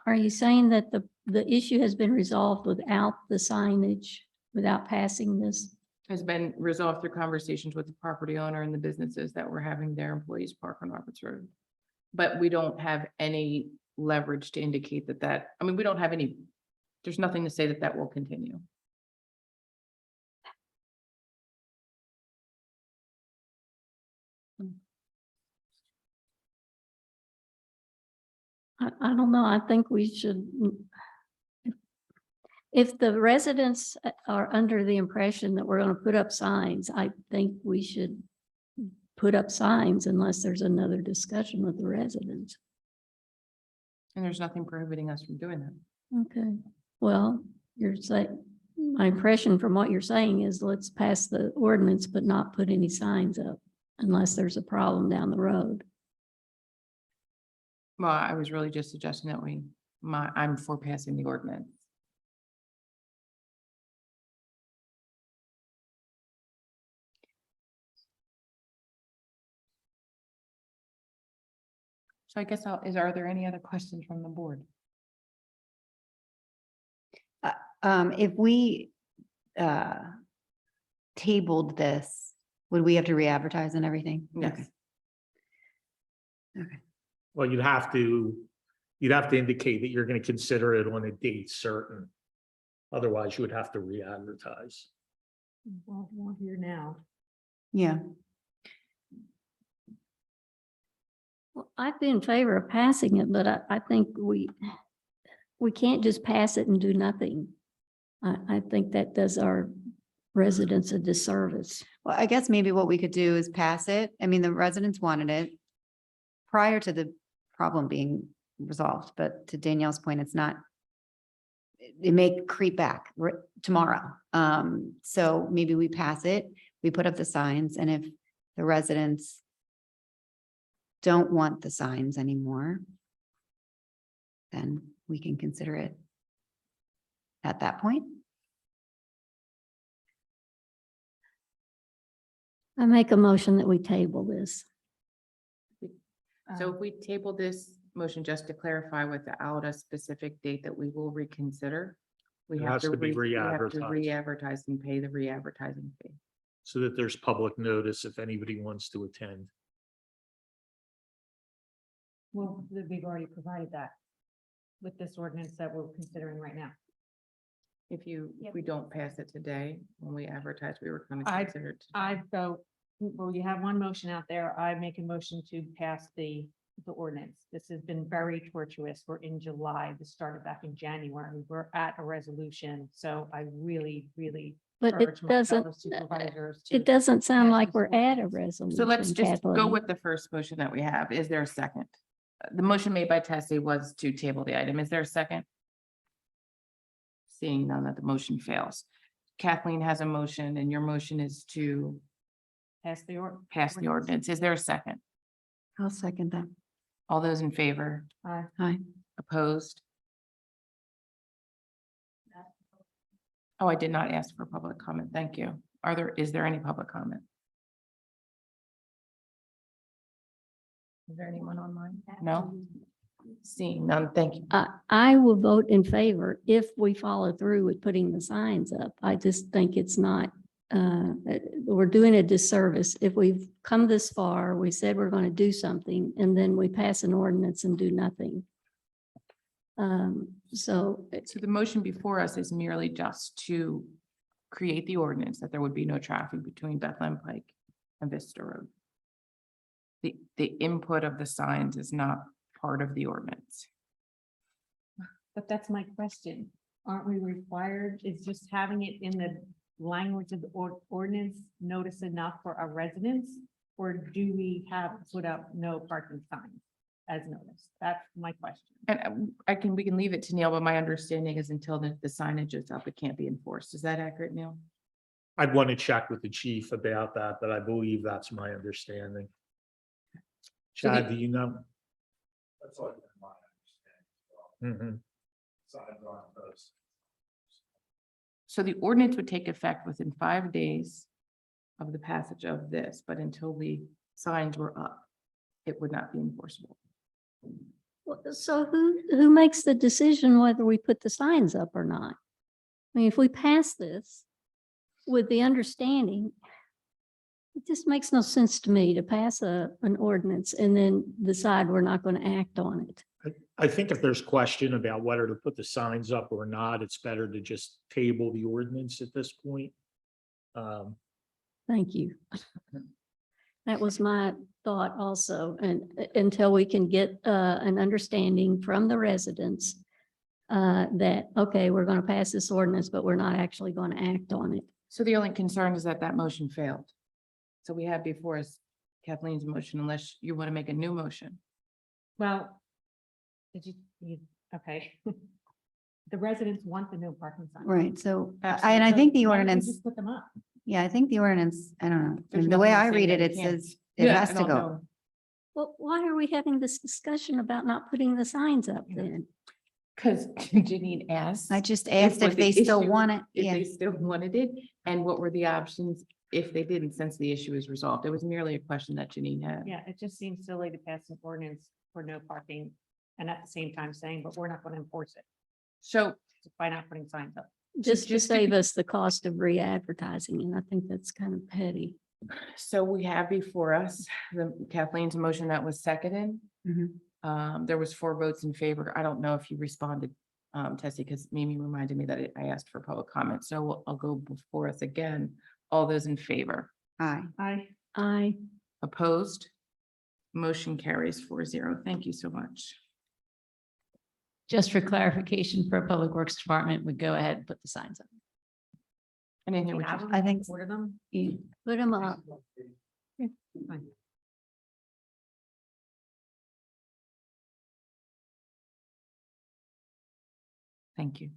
Are you saying that the issue has been resolved without the signage, without passing this? Has been resolved through conversations with the property owner and the businesses that were having their employees park on Roberts Road. But we don't have any leverage to indicate we don't have any, there's nothing to say that that will continue. I don't know. I think we should. If the residents are under the impression that we're going to put up signs, I think we should put up signs unless there's another discussion with the residents. And there's nothing prohibiting us from doing that. Okay, well, you're saying, my impression from what you're saying is let's pass the ordinance, but not put any signs up unless there's a problem down the road. Well, I was really just suggesting that I'm for passing the ordinance. So I guess are there any other questions from the board? If we tabled this, would we have to re-advertise and everything? Yes. Okay. Well, you'd have to indicate that you're going to consider it on a date certain. Otherwise, you would have to re-advertise. Well, we're here now. Yeah, Well, I'd be in favor of passing it, but I think we can't just pass it and do nothing. I think that does our residents a disservice. well, I guess maybe what we could do is pass it. I mean, the residents wanted it prior to the problem being resolved, but to Danielle's point, it's not. It may creep back tomorrow. So maybe we pass it, we put up the signs, and if the residents don't want the signs anymore, then we can consider it at that point. I make a motion that we table this. So if we table this motion just to clarify without a specific date that we will reconsider, we It have has to to be we have to re-advertised. re-advertise and pay the re-advertising fee. So that there's public notice if anybody wants to attend. Well, we've already provided that with this ordinance that we're considering right now. If we don't pass it today, when we advertise, we were going to I- consider it. Well, you have one motion out there. I make a motion to pass the ordinance. This has been very tortuous. We're in July. This started back in January. We're at a resolution. So I really, really But it urge my fellow doesn't, supervisors to it doesn't sound pass like this we're at a ordinance. resolution. So let's just go Kathleen. with the first motion that we have. Is there a second? The motion made by Tessie was to table the item. Is there a second? Seeing none, that the motion fails. Kathleen has a motion and your motion is to Pass the ordinance. pass the ordinance. Is there a second? I'll second that. All those in favor? Hi. Opposed? Oh, I did not ask for public comment. Thank you. Is there any public comment? Is there anyone online? No? Seeing none, thank you. I will vote in favor if we follow through with putting the signs up. I just think it's not, we're doing a disservice. If we've come this far, we said we're going to do something, and then we pass an ordinance and do nothing. So So the motion before us is merely just to create the ordinance that there would be no traffic between Bethlehem Pike and Vista Road. The input of the signs is not part of the ordinance. But that's my question. Aren't we required, is just having it in the language of the ordinance notice enough for our residents? Or do we have to put up no parking signs as notice? That's my question. And we can leave it to Neil, but my understanding is until the signage is up, it can't be enforced. Is that accurate, Neil? I'd want to check with the chief about that, but I believe that's my understanding. So Chad, do you know? That's all my understanding. Mhm. Signs on those. So the ordinance would take effect within 5 days of the passage of this, but until the signs were up, it would not be enforceable. So who makes the decision whether we put the signs up or not? I mean, if we pass this with the understanding, it just makes no sense to me to pass an ordinance and then decide we're not going to act on it. I think if there's question about whether to put the signs up or not, it's better to just table the ordinance at this point. Thank you. That was my thought also, and until we can get an understanding from the residents that, okay, we're going to pass this ordinance, but we're not actually going to act on it. So the only concern is that that motion failed. So we have before us Kathleen's motion, unless you want to make a new motion. Well, okay. The residents want the no parking sign. Right, so, and I Absolutely. think the Why don't we ordinance, just put them up. yeah, I think the ordinance, I don't know, There's the way nothing I saying read it, that it you can't. says it Yeah, has I to don't go. know. Well, why are we having this discussion about not putting the signs up then? Because Janine asked. I just asked what if the they still issue- want it, If yeah. they still wanted it, and what were the options if they didn't, since the issue is resolved. It was merely a question that Janine had. Yeah, it just seems silly to pass an ordinance for no parking and at the same time saying, but we're not going to enforce it So by not putting signs up. Just to just to save be- us the cost of re-advertising, and I think that's kind of petty. So we have before us Kathleen's motion that was seconded. Mhm. There was 4 votes in favor. I don't know if you responded, Tessie, because Mimi reminded me that I asked for public comment. So I'll go before us again. All those in favor? Aye. Aye. Aye. Opposed? Motion carries 4-0. Thank you so much. Just for clarification for Public Works Department, would go ahead and put the signs up. I didn't hear what you I think Order them. Put them up. Fine. Thank you.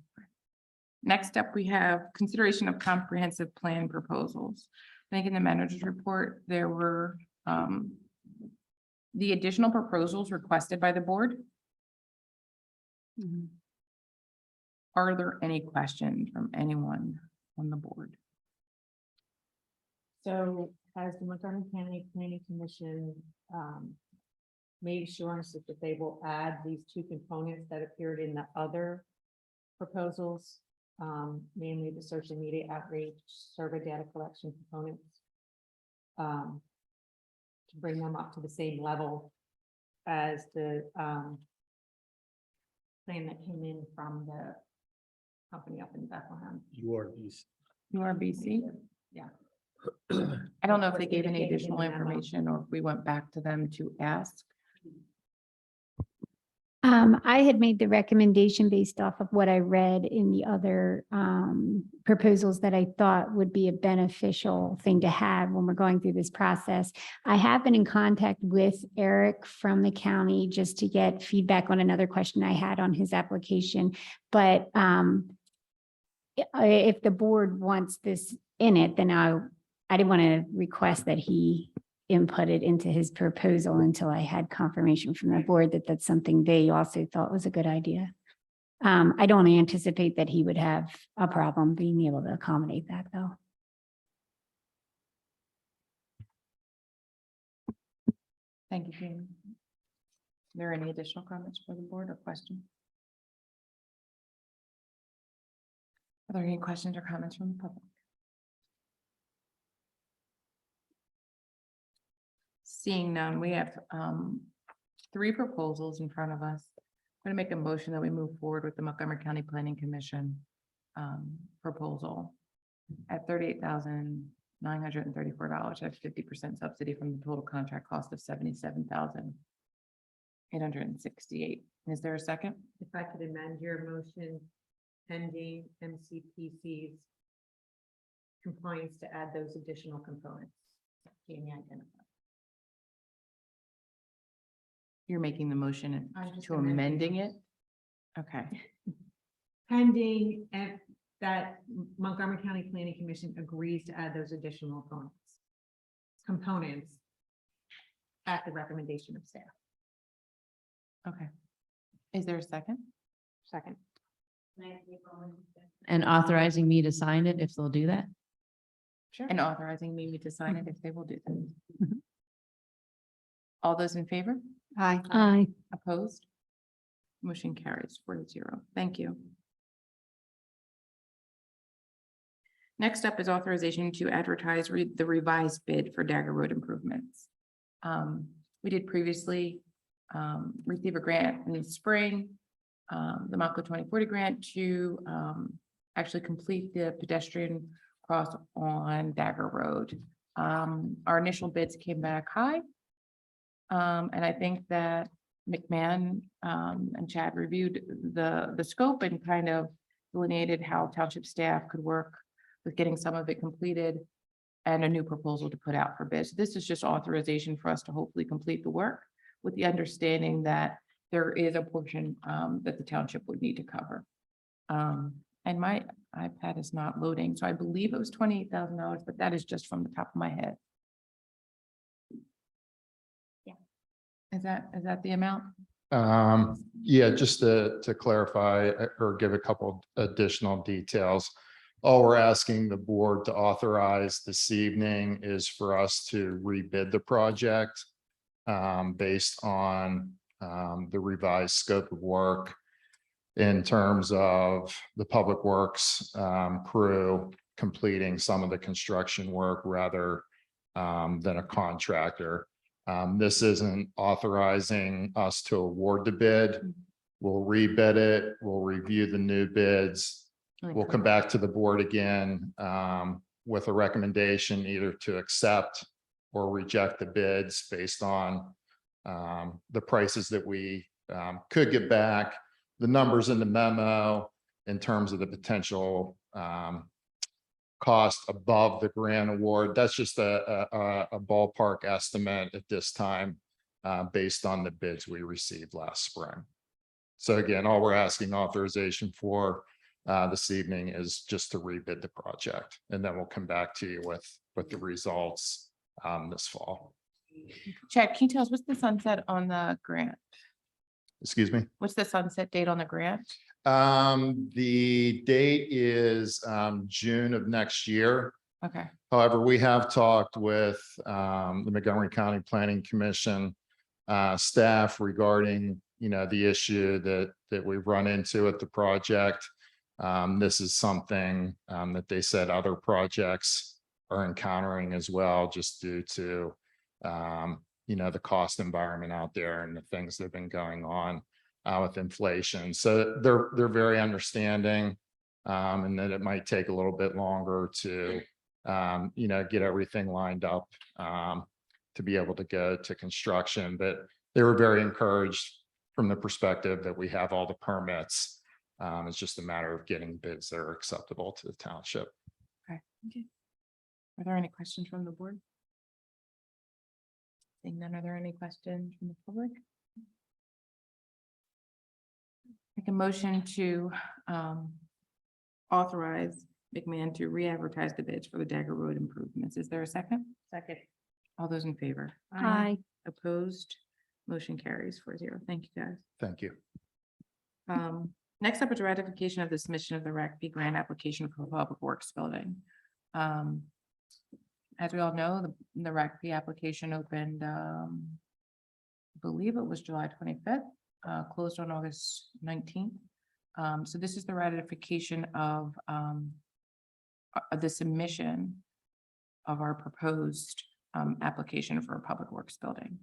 Next up, we have consideration of comprehensive plan proposals. I think in the manager's report, there were the additional proposals requested by the board. Are there any questions from anyone on the board? So has the Montgomery County Planning Commission made assurances that they will add these two components that appeared in the other proposals, namely the social media outreach, survey data collection components, to bring them up to the same level as the plan that came in from the company up in Bethlehem. URBC? Yeah. I don't know if they gave any additional information or if we went back to them to ask. I had made the recommendation based off of what I read in the other proposals that I thought would be a beneficial thing to have when we're going through this process. I have been in contact with Eric from the county just to get feedback on another question I had on his application. But if the board wants this in it, then I didn't want to request that he input it into his proposal until I had confirmation from the board that that's something they also thought was a good idea. I don't anticipate that he would have a problem being able to accommodate that, though. Thank you, Jamie. Are there any additional comments for the board or questions? Are there any questions or comments from the public? Seeing none, we have 3 proposals in front of us. I'm going to make a motion that we move forward with the Montgomery County Planning Commission proposal at $38,934. That's 50% subsidy from the total contract cost of $77,868. Is there a second? If I could amend your motion pending MCPC's compliance to add those additional components. Jamie identified. You're making the motion I'm just to amending amending it. it? Okay. Pending and that Montgomery County Planning Commission agrees to add those additional components at the recommendation of staff. Okay. Is there a second? Second. And authorizing me to sign it if they'll do that. Sure. And authorizing Mimi to sign it if they will do that. All those in favor? Aye. Aye. Opposed? Motion carries 4-0. Thank you. Next up is authorization to advertise the revised bid for Dagger Road improvements. We did previously receive a grant in the spring, the MACO 2040 grant to actually complete the pedestrian cross on Dagger Road. Our initial bids came back high. And I think that McMahon and Chad reviewed the scope and kind of delineated how township staff could work with getting some of it completed and a new proposal to put out for bids. This is just authorization for us to hopefully complete the work with the understanding that there is a portion that the township would need to cover. And my iPad is not loading, so I believe it was $28,000, but that is just from the top of my head. Is that the amount? Yeah, just to clarify or give a couple additional details. All we're asking the board to authorize this evening is for us to rebid the project based on the revised scope of work in terms of the public works crew completing some of the construction work rather than a contractor. This isn't authorizing us to award the bid. We'll rebid it. We'll review the new bids. We'll come back to the board again with a recommendation either to accept or reject the bids based on the prices that we could get back, the numbers in the memo in terms of the potential cost above the grant award. That's just a ballpark estimate at this time based on the bids we received last spring. So again, all we're asking authorization for this evening is just to rebid the project, and then we'll come back to you with the results this fall. Chad, can you tell us what's the sunset on the grant? Excuse me. What's the sunset date on the grant? The date is June of next year. Okay, However, we have talked with the Montgomery County Planning Commission staff regarding, the issue that we've run into at the project. This is something that they said other projects are encountering as well, just due to the cost environment out there and the things that have been going on with inflation. So they're very understanding, and that it might take a little bit longer to get everything lined up to be able to go to construction. But they were very encouraged from the perspective that we have all the permits. It's just a matter of getting bids that are acceptable to the township. okay. Are there any questions from the board? Seeing none, are there any questions from the public? Make a motion to authorize McMahon to re-advertise the bids for the Dagger Road improvements. Is there a second? Second. All those in favor? Aye. Opposed? Motion carries 4-0. Thank you, guys. Thank you. Next up is ratification of the submission of the RACP grant application for Public Works Building. As we all know, the RACP application opened, I believe it was July 25th, closed on August 19th. So this is the ratification of the submission of our proposed application for a Public Works Building.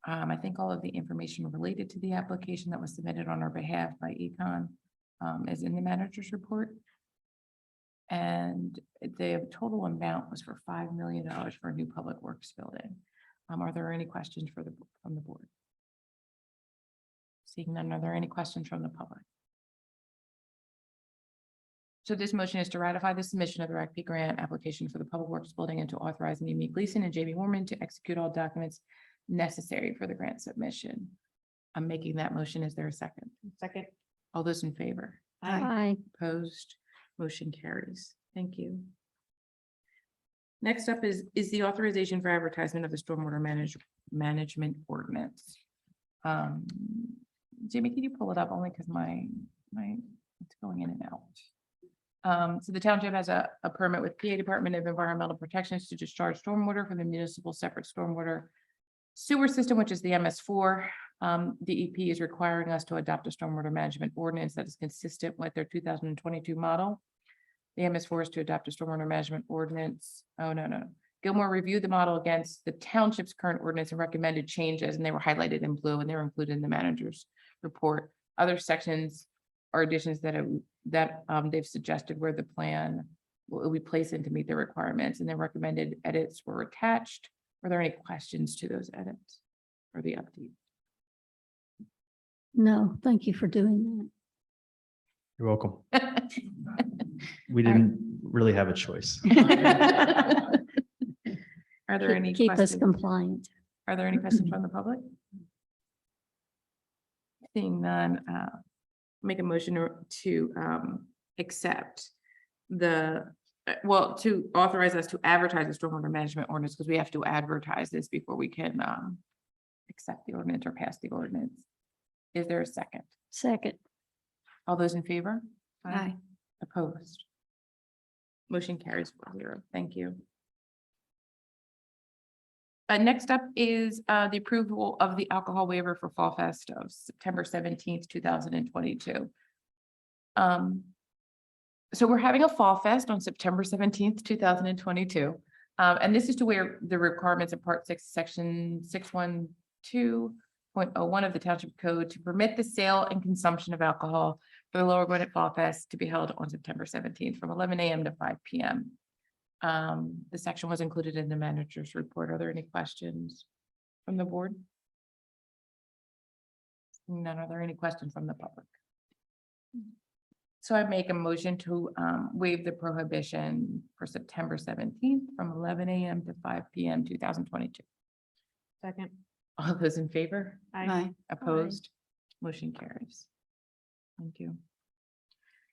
I think all of the information related to the application that was submitted on our behalf by Econ is in the manager's report. And the total amount was for $5 million for a new public works building. Are there any questions from the board? Seeing none, are there any questions from the public? So this motion is to ratify the submission of the RACP grant application for the public works building and to authorize Mimi Gleason and Jamie Warman to execute all documents necessary for the grant submission. I'm making that motion. Is there a second? Second. All those in favor? Aye. Opposed? Motion carries. Thank you. Next up is the authorization for advertisement of the stormwater management ordinance. Jamie, can you pull it up only because my it's going in and out. So the township has a permit with PA Department of Environmental Protections to discharge stormwater from the municipal separate stormwater sewer system, which is the MS4. The EP is requiring us to adopt a stormwater management ordinance that is consistent with their 2022 model. The MS4 is to adopt a stormwater management ordinance. Oh, no. Gilmore reviewed the model against the township's current ordinance and recommended changes, and they were highlighted in blue, and they were included in the manager's report. Other sections or additions that they've suggested where the plan will be placed in to meet their requirements, and the recommended edits were attached. Are there any questions to those edits or the update? No, thank you for doing You're welcome. that. We didn't really have a choice. Are there any Keep us questions? compliant. Are there any questions from the public? Seeing none, make a motion to accept to authorize us to advertise the stormwater management ordinance, because we have to advertise this before we can accept the ordinance or pass the ordinance. Is there a second? Second. All those in favor? Aye. Opposed? Motion carries 4-0. Thank you. Next up is the approval of the alcohol waiver for Fall Fest of September 17th, 2022. So we're having a Fall Fest on September 17th, 2022. And this is to where the requirements of Part 6, Section 612.01 of the Township Code to permit the sale and consumption of alcohol for the Lower Gwinnett Fall Fest to be held on September 17th from 11 a.m. to 5 p.m. The section was included in the manager's report. Are there any questions from the board? None. Are there any questions from the public? So I make a motion to waive the prohibition for September 17th from 11 a.m. to 5 p.m. 2022. Second. All those in favor? Aye. Opposed? Motion carries. Thank you.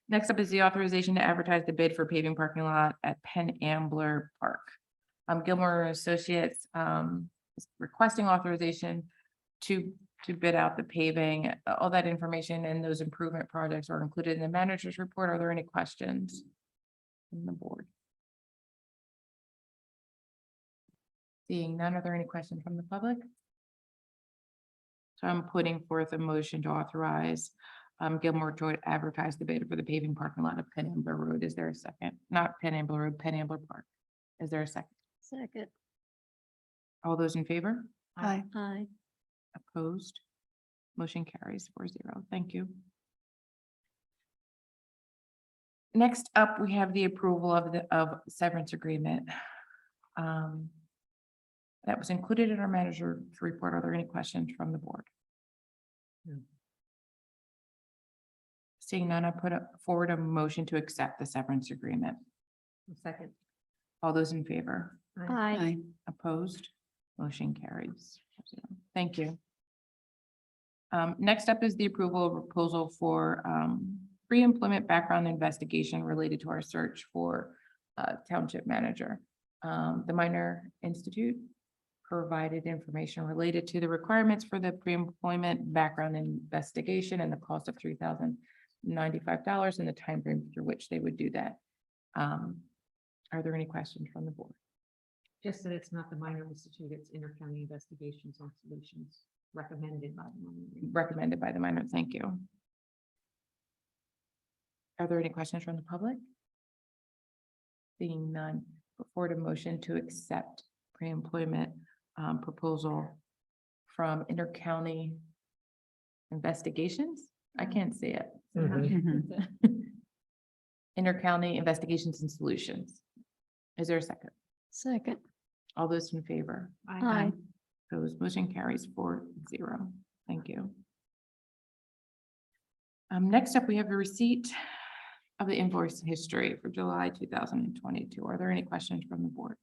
Next up is the authorization to advertise the bid for paving parking lot at Penn Ambler Park. Gilmore Associates is requesting authorization to bid out the paving. All that information and those improvement projects are included in the manager's report. Are there any questions from the board? Seeing none, are there any questions from the public? So I'm putting forth a motion to authorize Gilmore to advertise the bid for the paving parking lot of Penn Ambler Road. Is there a second? Not Penn Ambler Road, Penn Ambler Park. Is there a second? Second. All those in favor? Aye. Aye. Opposed? Motion carries 4-0. Thank you. Next up, we have the approval of severance agreement. That was included in our manager's report. Are there any questions from the board? Seeing none, I put forward a motion to accept the severance agreement. Second. All those in favor? Aye. Opposed? Motion carries. Thank you. Next up is the approval of proposal for pre-employment background investigation related to our search for township manager. The Minor Institute provided information related to the requirements for the pre-employment background investigation and the cost of $3,095 and the time frame through which they would do that. Are there any questions from the board? Just that it's not the Minor Institute, it's Intercounty Investigations on Solutions recommended by the Minor. Recommended by the minor. Thank you. Are there any questions from the public? Seeing none, put forward a motion to accept pre-employment proposal from Intercounty Investigations. I can't see it. Intercounty Investigations and Solutions. Is there a second? Second. All those in favor? Aye. Opposed, motion carries 4-0. Thank you. Next up, we have a receipt of the invoice history for July 2022. Are there any questions from the board?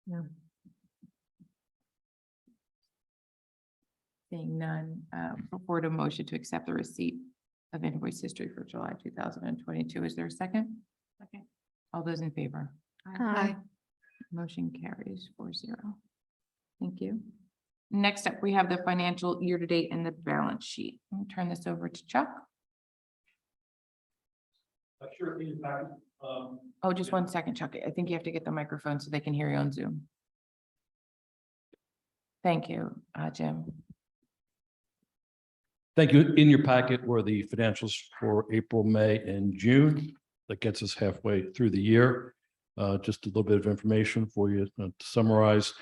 No. Seeing none, put forward a motion to accept the receipt of invoice history for July 2022. Is there a second? Second. All those in favor? Aye. Motion carries 4-0. Thank you. Next up, we have the financial year-to-date and the balance sheet. I'll turn this over to Chuck. Sure. Oh, just 1 second, Chuck. I think you have to get the microphone so they can hear you on Zoom. Thank you, Jim. Thank you. In your packet were the financials for April, May, and June. That gets us halfway through the year. Just a little bit of information for you to summarize.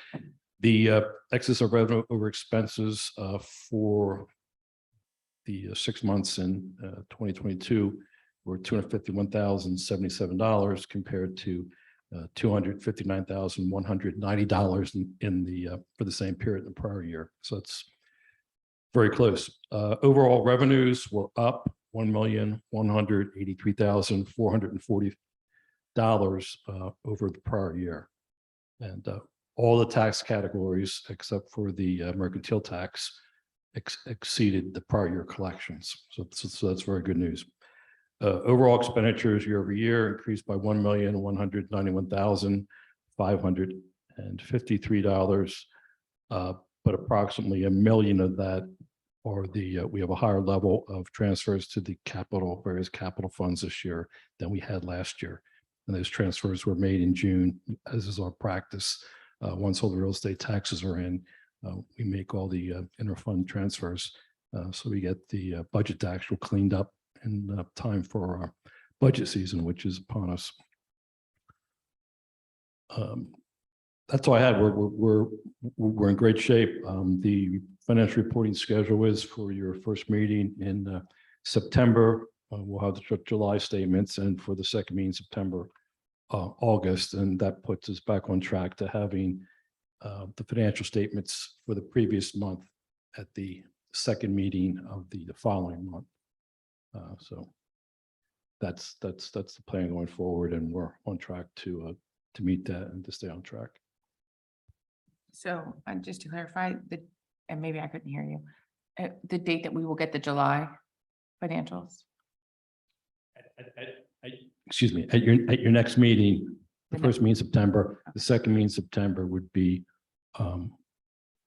The excess of revenue over expenses for the 6 months in 2022 were $251,077 compared to $259,190 in the for the same period in the prior year. So it's very close. Overall revenues were up $1,183,440 over the prior year. And all the tax categories, except for the mercantile tax, exceeded the prior year collections. So that's very good news. Overall expenditures year over year increased by $1,191,553, but approximately $1 million of that are we have a higher level of transfers to the various capital funds this year than we had last year. And those transfers were made in June, as is our practice. Once all the real estate taxes are in, we make all the interfund transfers. So we get the budget to actually cleaned up in time for our budget season, which is upon us. That's all I had. We're in great shape. The financial reporting schedule is for your first meeting in September, we'll have the July statements, and for the second meeting, September, August, and that puts us back on track to having the financial statements for the previous month at the second meeting of the following month. So that's the plan going forward, and we're on track to meet that and to stay on track. So, just to clarify, and maybe I couldn't hear you, the date that we will get the July financials? Excuse me, at your next meeting, the The first meeting in September, the second meeting in September would be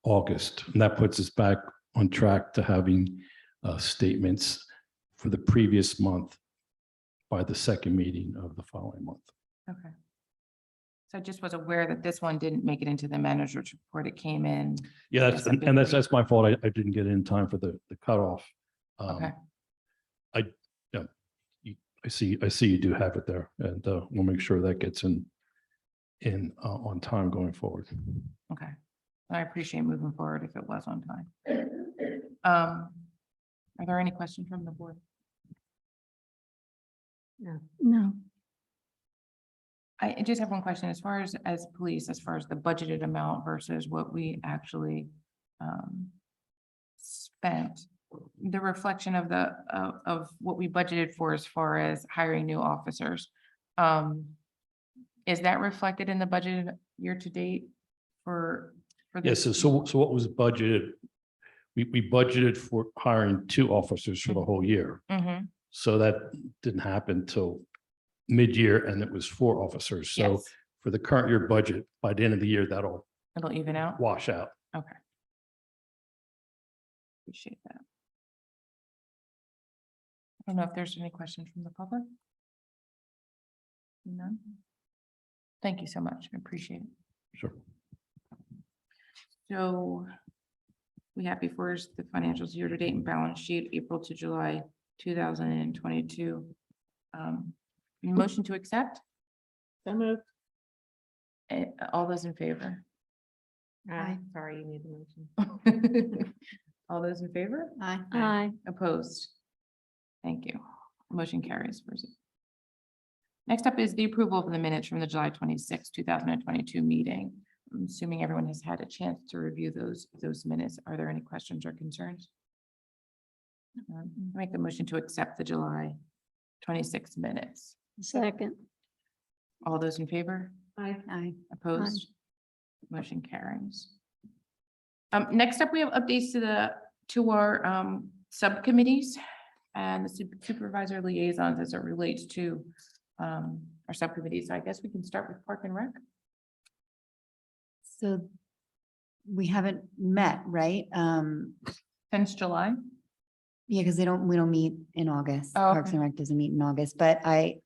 August, and that puts us back on track to having statements for the previous month by the second meeting of the following month. Okay. So I just was aware that this one didn't make it into the manager's report. It came in. Yeah, as a bit late. that's my fault. I didn't get it in time for the cutoff. Okay. I see you do have it there, and we'll make sure that gets in on time going forward. Okay. I appreciate moving forward if it was on time. Are there any questions from the board? No. I just have one question as far as police, as far as the budgeted amount versus what we actually spent. The reflection of of what we budgeted for as far as hiring new officers. Is that reflected in the budget year to date for? Yes, so what was budgeted? We budgeted for hiring 2 officers for the whole year. Mhm. So that didn't happen till mid-year, and it was 4 officers. So Yes. for the current year budget, by the end of the year, that'll It'll even out? wash out. Okay. Appreciate that. I don't know if there's any questions from the public. None. Thank you so much. I appreciate it. Sure. So we have before us the financials year to date and balance sheet, April to July 2022. Motion to accept? So moved. All those in favor? Aye. Sorry, you need the motion. All those in favor? Aye. Aye. Opposed? Thank you. Motion carries. Next up is the approval of the minutes from the July 26, 2022 meeting. I'm assuming everyone has had a chance to review those minutes. Are there any questions or concerns? Make the motion to accept the July 26 minutes. Second. All those in favor? Aye. Aye. Opposed? Motion carries. Next up, we have updates to our subcommittees and the supervisor liaisons as it relates to our subcommittees. So I guess we can start with Park and Rec. So we haven't met, right? Since July? Yeah, because we don't meet in August. Oh, Parks okay. and Rec doesn't meet in August, but I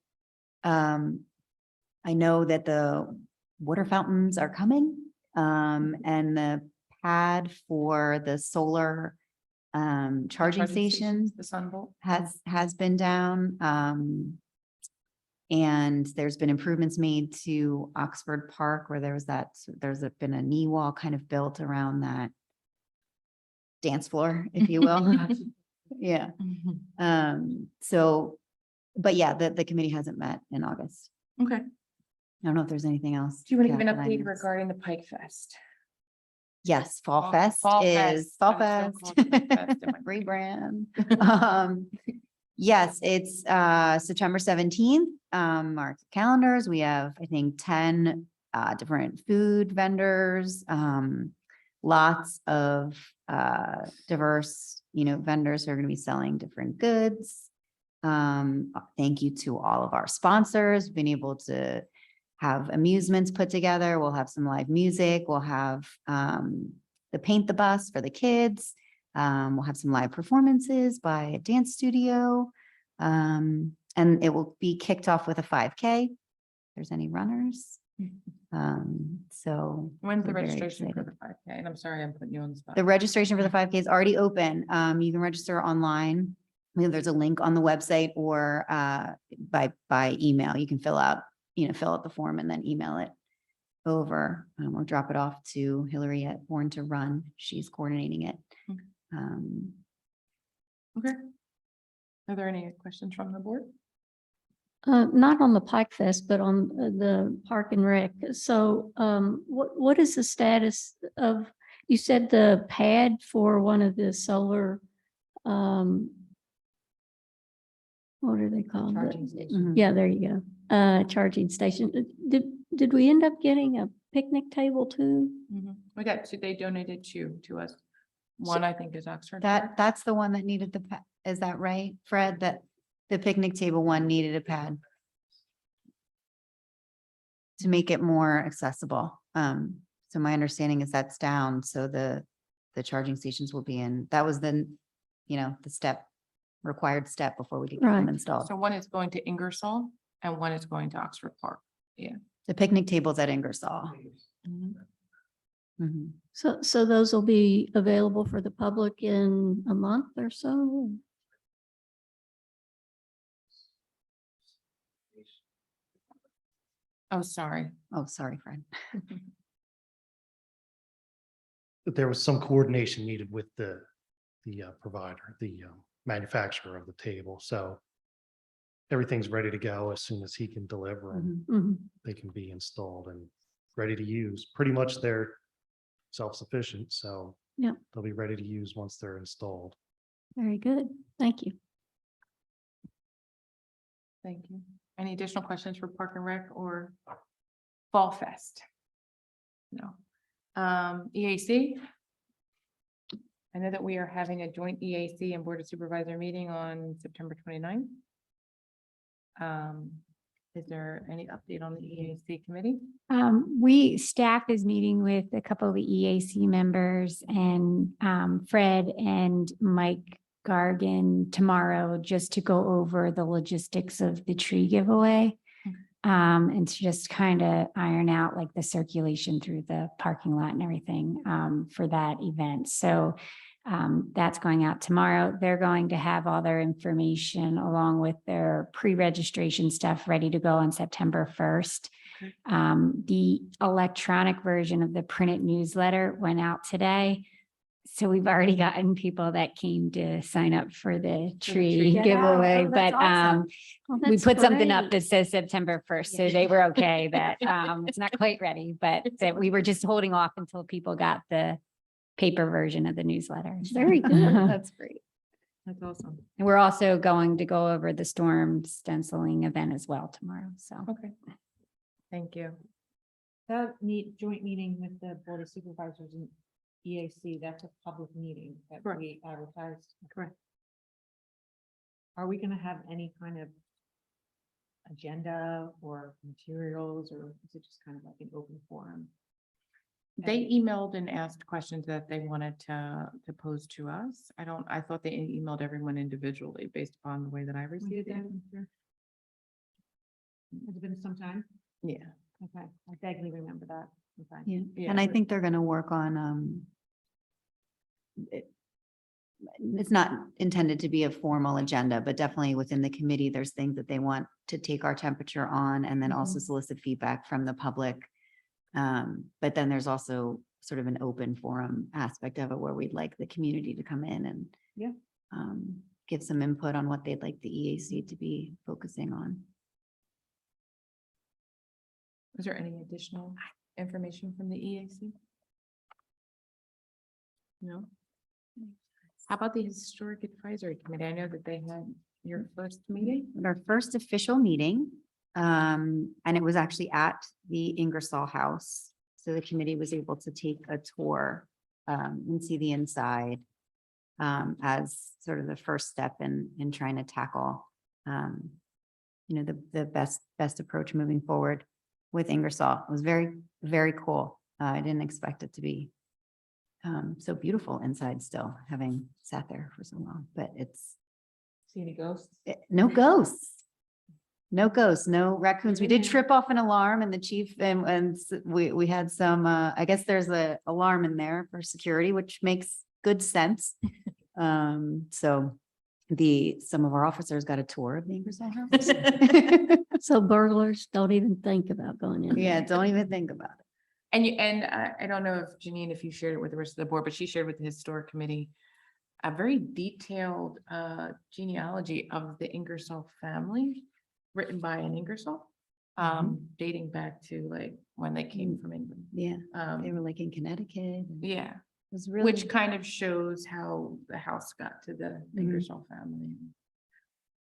know that the water fountains are coming, and the pad for the solar charging stations The Sunvolt. has been down. And there's been improvements made to Oxford Park where there's been a knee wall kind of built around that dance floor, if you will. Yeah. So, but yeah, the committee hasn't met in August. Okay. I don't know if there's anything else. Do you want to give an Kath, that I update missed. regarding the Pike Fest? Yes, Fall Fall- Fest Fall is Fest. Fall I Fest. was so called Pike Fest in my brain. Rebrand. Yes, it's September 17th. Mark your calendars. We have, I think, 10 different food vendors, lots of diverse, vendors who are going to be selling different goods. Thank you to all of our sponsors. Been able to have amusements put together. We'll have some live music. We'll have the Paint the Bus for the kids. We'll have some live performances by a dance studio. And it will be kicked off with a 5K. If there's any runners. So When's the we're very registration for excited. the 5K? And I'm sorry, I'm putting you on the spot. The registration for the 5K is already open. You can register online. There's a link on the website or by email. You can fill out the form and then email it over or drop it off to Hillary at Born to Run. She's coordinating it. Okay. Are there any questions from the board? Not on the Pike Fest, but on the Park and Rec. So what is the status of, you said the pad for one of the solar, what are they called? Charging station. Yeah, there you go. Charging station. Did we end up getting a picnic table too? We got two, they donated two to us. One, I think, is Oxford. That's the one that needed the, is that right, Fred? That the picnic table one needed a pad to make it more accessible. So my understanding is that's down, so the charging stations will be in. That was the, the required step before we could get them Right. installed. So one is going to Ingersoll and one is going to Oxford Park. Yeah. The picnic tables at Ingersoll. Mm-hmm. Mhm. So those will be available for the public in a month or so? Oh, sorry. Oh, sorry, Fred. But there was some coordination needed with the provider, the manufacturer of the table. So everything's ready to go as soon as he can deliver them. Mhm. They can be installed and ready to use. Pretty much they're self-sufficient, so Yeah, they'll be ready to use once they're installed. very good. Thank you. Thank you. Any additional questions for Park and Rec or Fall Fest? No. EAC? I know that we are having a joint EAC and Board of Supervisor meeting on September 29th. Is there any update on the EAC committee? Staff is meeting with a couple of the EAC members and Fred and Mike Gargan tomorrow just to go over the logistics of the tree giveaway. And to just kind of iron out like the circulation through the parking lot and everything for that event. So that's going out tomorrow. They're going to have all their information along with their pre-registration stuff ready to go on September 1st. The electronic version of the printed newsletter went out today. So we've already gotten people that came to sign up for the tree giveaway, but we put something up that says September 1st. So they were okay that it's not quite ready, but that we were just holding off until people got the paper version of the newsletter. Very good. That's great. That's awesome. And we're also going to go over the storm stenciling event as well tomorrow. So. Okay. Thank you. That joint meeting with the Board of Supervisors and EAC, that's a public meeting that Correct. we advertised. Correct. Are we gonna have any kind of agenda or materials, or is it just kind of like an open forum? They emailed and asked questions that they wanted to pose to us. I thought they emailed everyone individually based upon the way that I received it. Has it been some time? Yeah. Okay, I vaguely remember that. Okay. Yeah, Yeah, and I but- think they're gonna work on, it's not intended to be a formal agenda, but definitely within the committee, there's things that they want to take our temperature on and then also solicit feedback from the public. But then there's also sort of an open forum aspect of it where we'd like the community to come in and Yeah. give some input on what they'd like the EAC to be focusing on. Is there any additional information from the EAC? No? How about the Historic Advisory Committee? I know that they had your first meeting. Our first official meeting, and it was actually at the Ingersoll House. So the committee was able to take a tour and see the inside as sort of the first step in trying to tackle the best approach moving forward with Ingersoll. It was very, very cool. I didn't expect it to be so beautiful inside still, having sat there for so long, but it's See any ghosts? no ghosts. No ghosts, no raccoons. We did trip off an alarm and the chief and we had some, I guess there's a alarm in there for security, which makes good sense. So some of our officers got a tour of the Ingersoll House. So burglars don't even think about going in. Yeah, there. don't even think about it. And I don't know if Janine, if you shared it with the rest of the board, but she shared with the Historic Committee a very detailed genealogy of the Ingersoll family written by an Ingersoll, dating back to like when they came from England. Yeah, they were like in Connecticut. and Yeah, It was really. which kind of shows how the house got to the Ingersoll family. And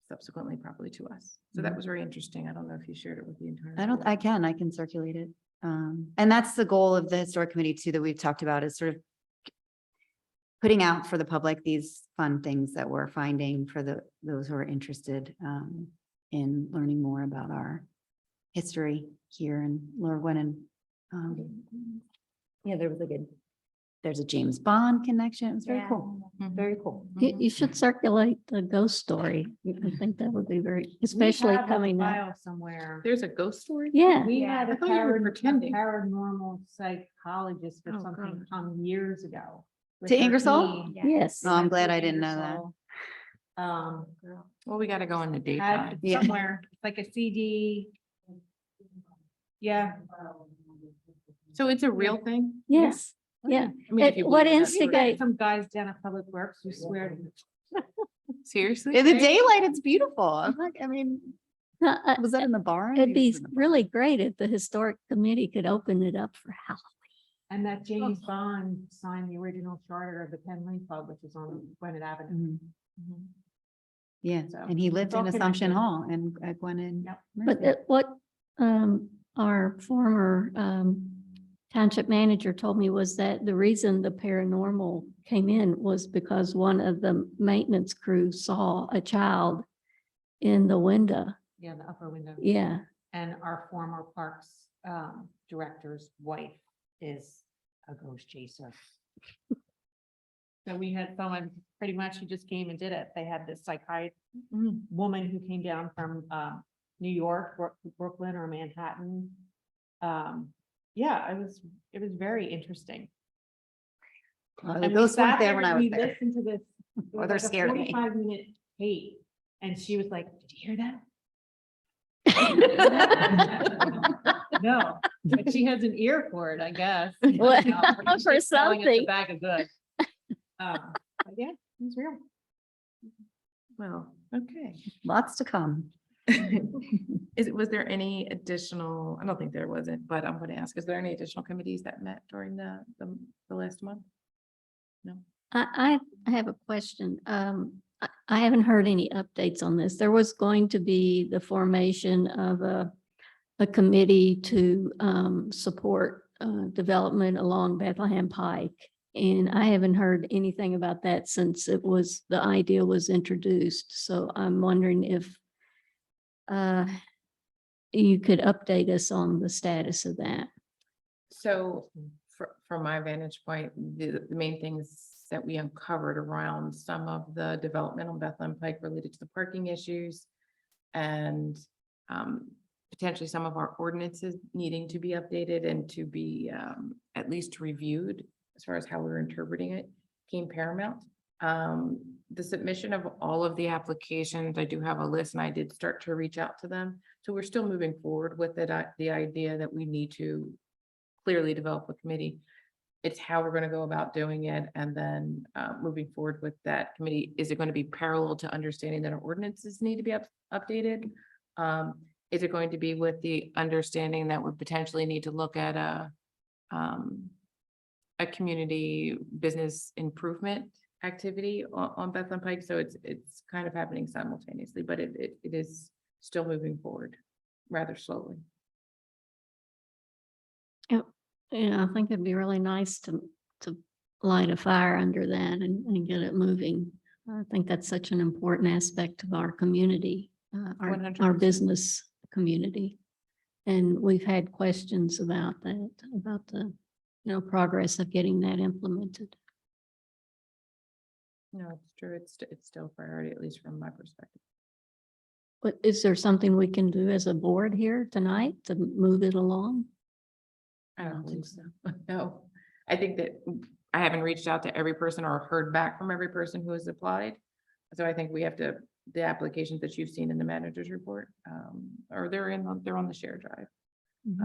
subsequently probably to us. So that was very interesting. I don't know if you shared it with the entire. board. I can circulate it. And that's the goal of the historic committee too, that we've talked about, is sort of putting out for the public these fun things that we're finding for those who are interested in learning more about our history here in Lower Gwinnett. Yeah, there's a James Bond connection. It was very cool. Very cool. You should circulate the ghost story. I think that would be very, especially coming up. File somewhere. There's a ghost story? Yeah. We had I a thought you were pretending. paranormal psychologist or Oh, something God. come years ago. with To her Ingersoll? team. Yes. Oh, I'm Went glad to I didn't know that. Ingersoll. Well, we got to go in the Had daytime. Yeah. somewhere, it's like a CD. Yeah. So it's a real thing? Yes. Yeah. I mean, if you What believe that's We got instigate? some guys down at Public Works who swear. Seriously? In the daylight, it's beautiful. I'm like, I mean, No, was that in the barn? It'd Maybe it be was in the barn. really great if the historic committee could open it up for Halloween. And that James Bond signed the original charter of the Penley Club, which is on Gwinnett Avenue. Mhm. Yeah, So, and he lived it's all in Assumption connected. Hall and at Gwinnett. Yep. But what our former township manager told me was that the reason the paranormal came in was because one of the maintenance crew saw a child in the window. Yeah, the upper window. Yeah. And our former parks director's wife is a ghost chaser. So we had someone pretty much who just came and did it. They had this psychiatrist woman who came down from New York, Brooklyn or Manhattan. Yeah, it was very interesting. The And we ghosts weren't sat there when I was we there. Listened to this. It Or was they're like a scared of me. 45-minute tape, and she was like, "Did you hear that?" No, but she has an ear for it, I guess. Well, She's for just selling us a something. bag of goods. But yeah, it's real. Well, okay. Lots to come. Was there any additional, I don't think there wasn't, but I'm going to ask, is there any additional committees that met during the last month? No. I have a question. I haven't heard any updates on this. There was going to be the formation of a committee to support development along Bethlehem Pike. And I haven't heard anything about that since the idea was introduced. So I'm wondering if you could update us on the status of that. So from my vantage point, the main things that we uncovered around some of the development on Bethlehem Pike related to the parking issues and potentially some of our ordinances needing to be updated and to be at least reviewed as far as how we're interpreting it came paramount. The submission of all of the applications, I do have a list and I did start to reach out to them. So we're still moving forward with it. The idea that we need to clearly develop a committee. It's how we're going to go about doing it. And then moving forward with that committee, is it going to be parallel to understanding that our ordinances need to be updated? Is it going to be with the understanding that we potentially need to look at a community business improvement activity on Bethlehem Pike? So it's kind of happening simultaneously, but it is still moving forward rather slowly. Yeah, I think it'd be really nice to light a fire under that and get it moving. I think that's such an important aspect of our community, our 100%. business community. And we've had questions about that, about the, progress of getting that implemented. No, it's true. It's still a priority, at least from my perspective. But is there something we can do as a board here tonight to move it along? I don't believe so. No, I think that I haven't reached out to every person or heard back from every person who has applied. So I think we have to, the applications that you've seen in the manager's report, or they're on the share drive.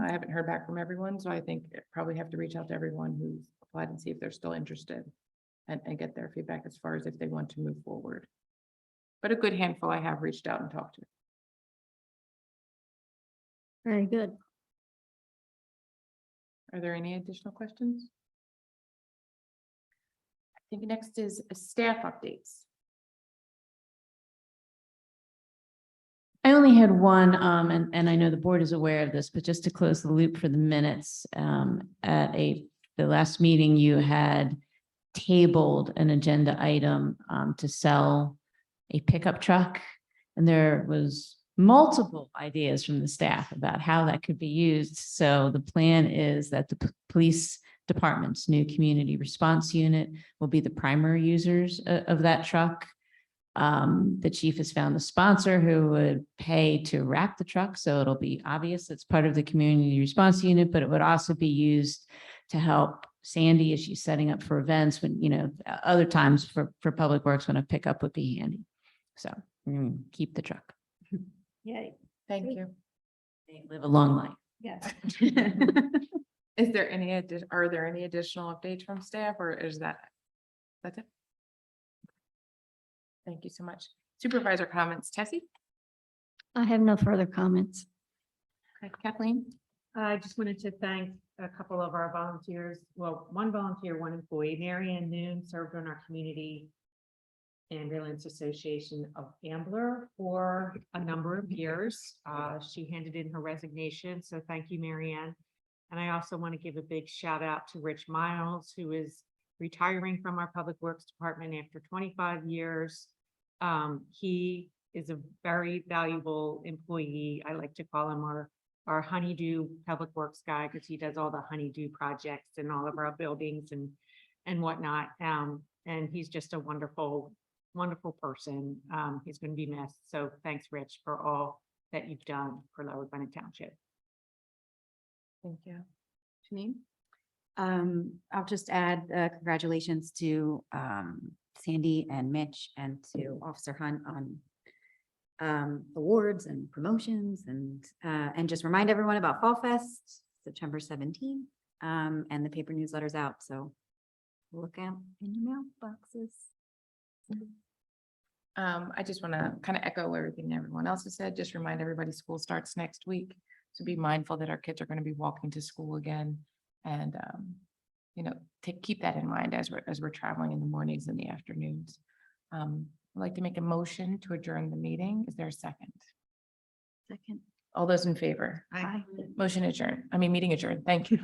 I haven't heard back from everyone, so I think I probably have to reach out to everyone who's applied and see if they're still interested. and get their feedback as far as if they want to move forward. But a good handful I have reached out and talked to. Very good. Are there any additional questions? I think next is staff updates. I only had one, and I know the board is aware of this, but just to close the loop for the minutes, the last meeting you had tabled an agenda item, to sell a pickup truck. And there was multiple ideas from the staff about how that could be used. So the plan is that the police department's new community response unit will be the primary users of that truck. The chief has found a sponsor who would pay to wrap the truck, so it'll be obvious it's part of the community response unit, but it would also be used to help Sandy as she's setting up for events when, other times for Public Works when a pickup would be handy. So keep the truck. Yay. Thank you. They live a long life. Yes. Is there are there any additional updates from staff, or is that's it? Thank you so much. Supervisor comments, Tessie? I have no further comments. Okay, Kathleen? I just wanted to thank a couple of our volunteers. Well, one volunteer, one employee. Mary Ann Noon served on our community ambulance association of Ambler for a number of years. She handed in her resignation, so thank you, Mary Ann. And I also want to give a big shout out to Rich Miles, who is retiring from our Public Works Department after 25 years. He is a very valuable employee. I like to call him our honeydew Public Works guy, because he does all the honeydew projects in all of our buildings and whatnot. And he's just a wonderful person. He's going to be missed. So thanks, Rich, for all that you've done for Lower Gwinnett Township. Thank you. Janine? I'll just add congratulations to Sandy and Mitch and to Officer Hunt on awards and promotions, and just remind everyone about Fall Fest, September 17th, and the paper newsletter's out. So look out in your mailboxes. I just want to kind of echo everything everyone else has said. Just remind everybody school starts next week. So be mindful that our kids are going to be walking to school again. And, keep that in mind as we're traveling in the mornings and the afternoons. I'd like to make a motion to adjourn the meeting. Is there a second? Second. All those in favor? Aye. Meeting adjourned. Thank you.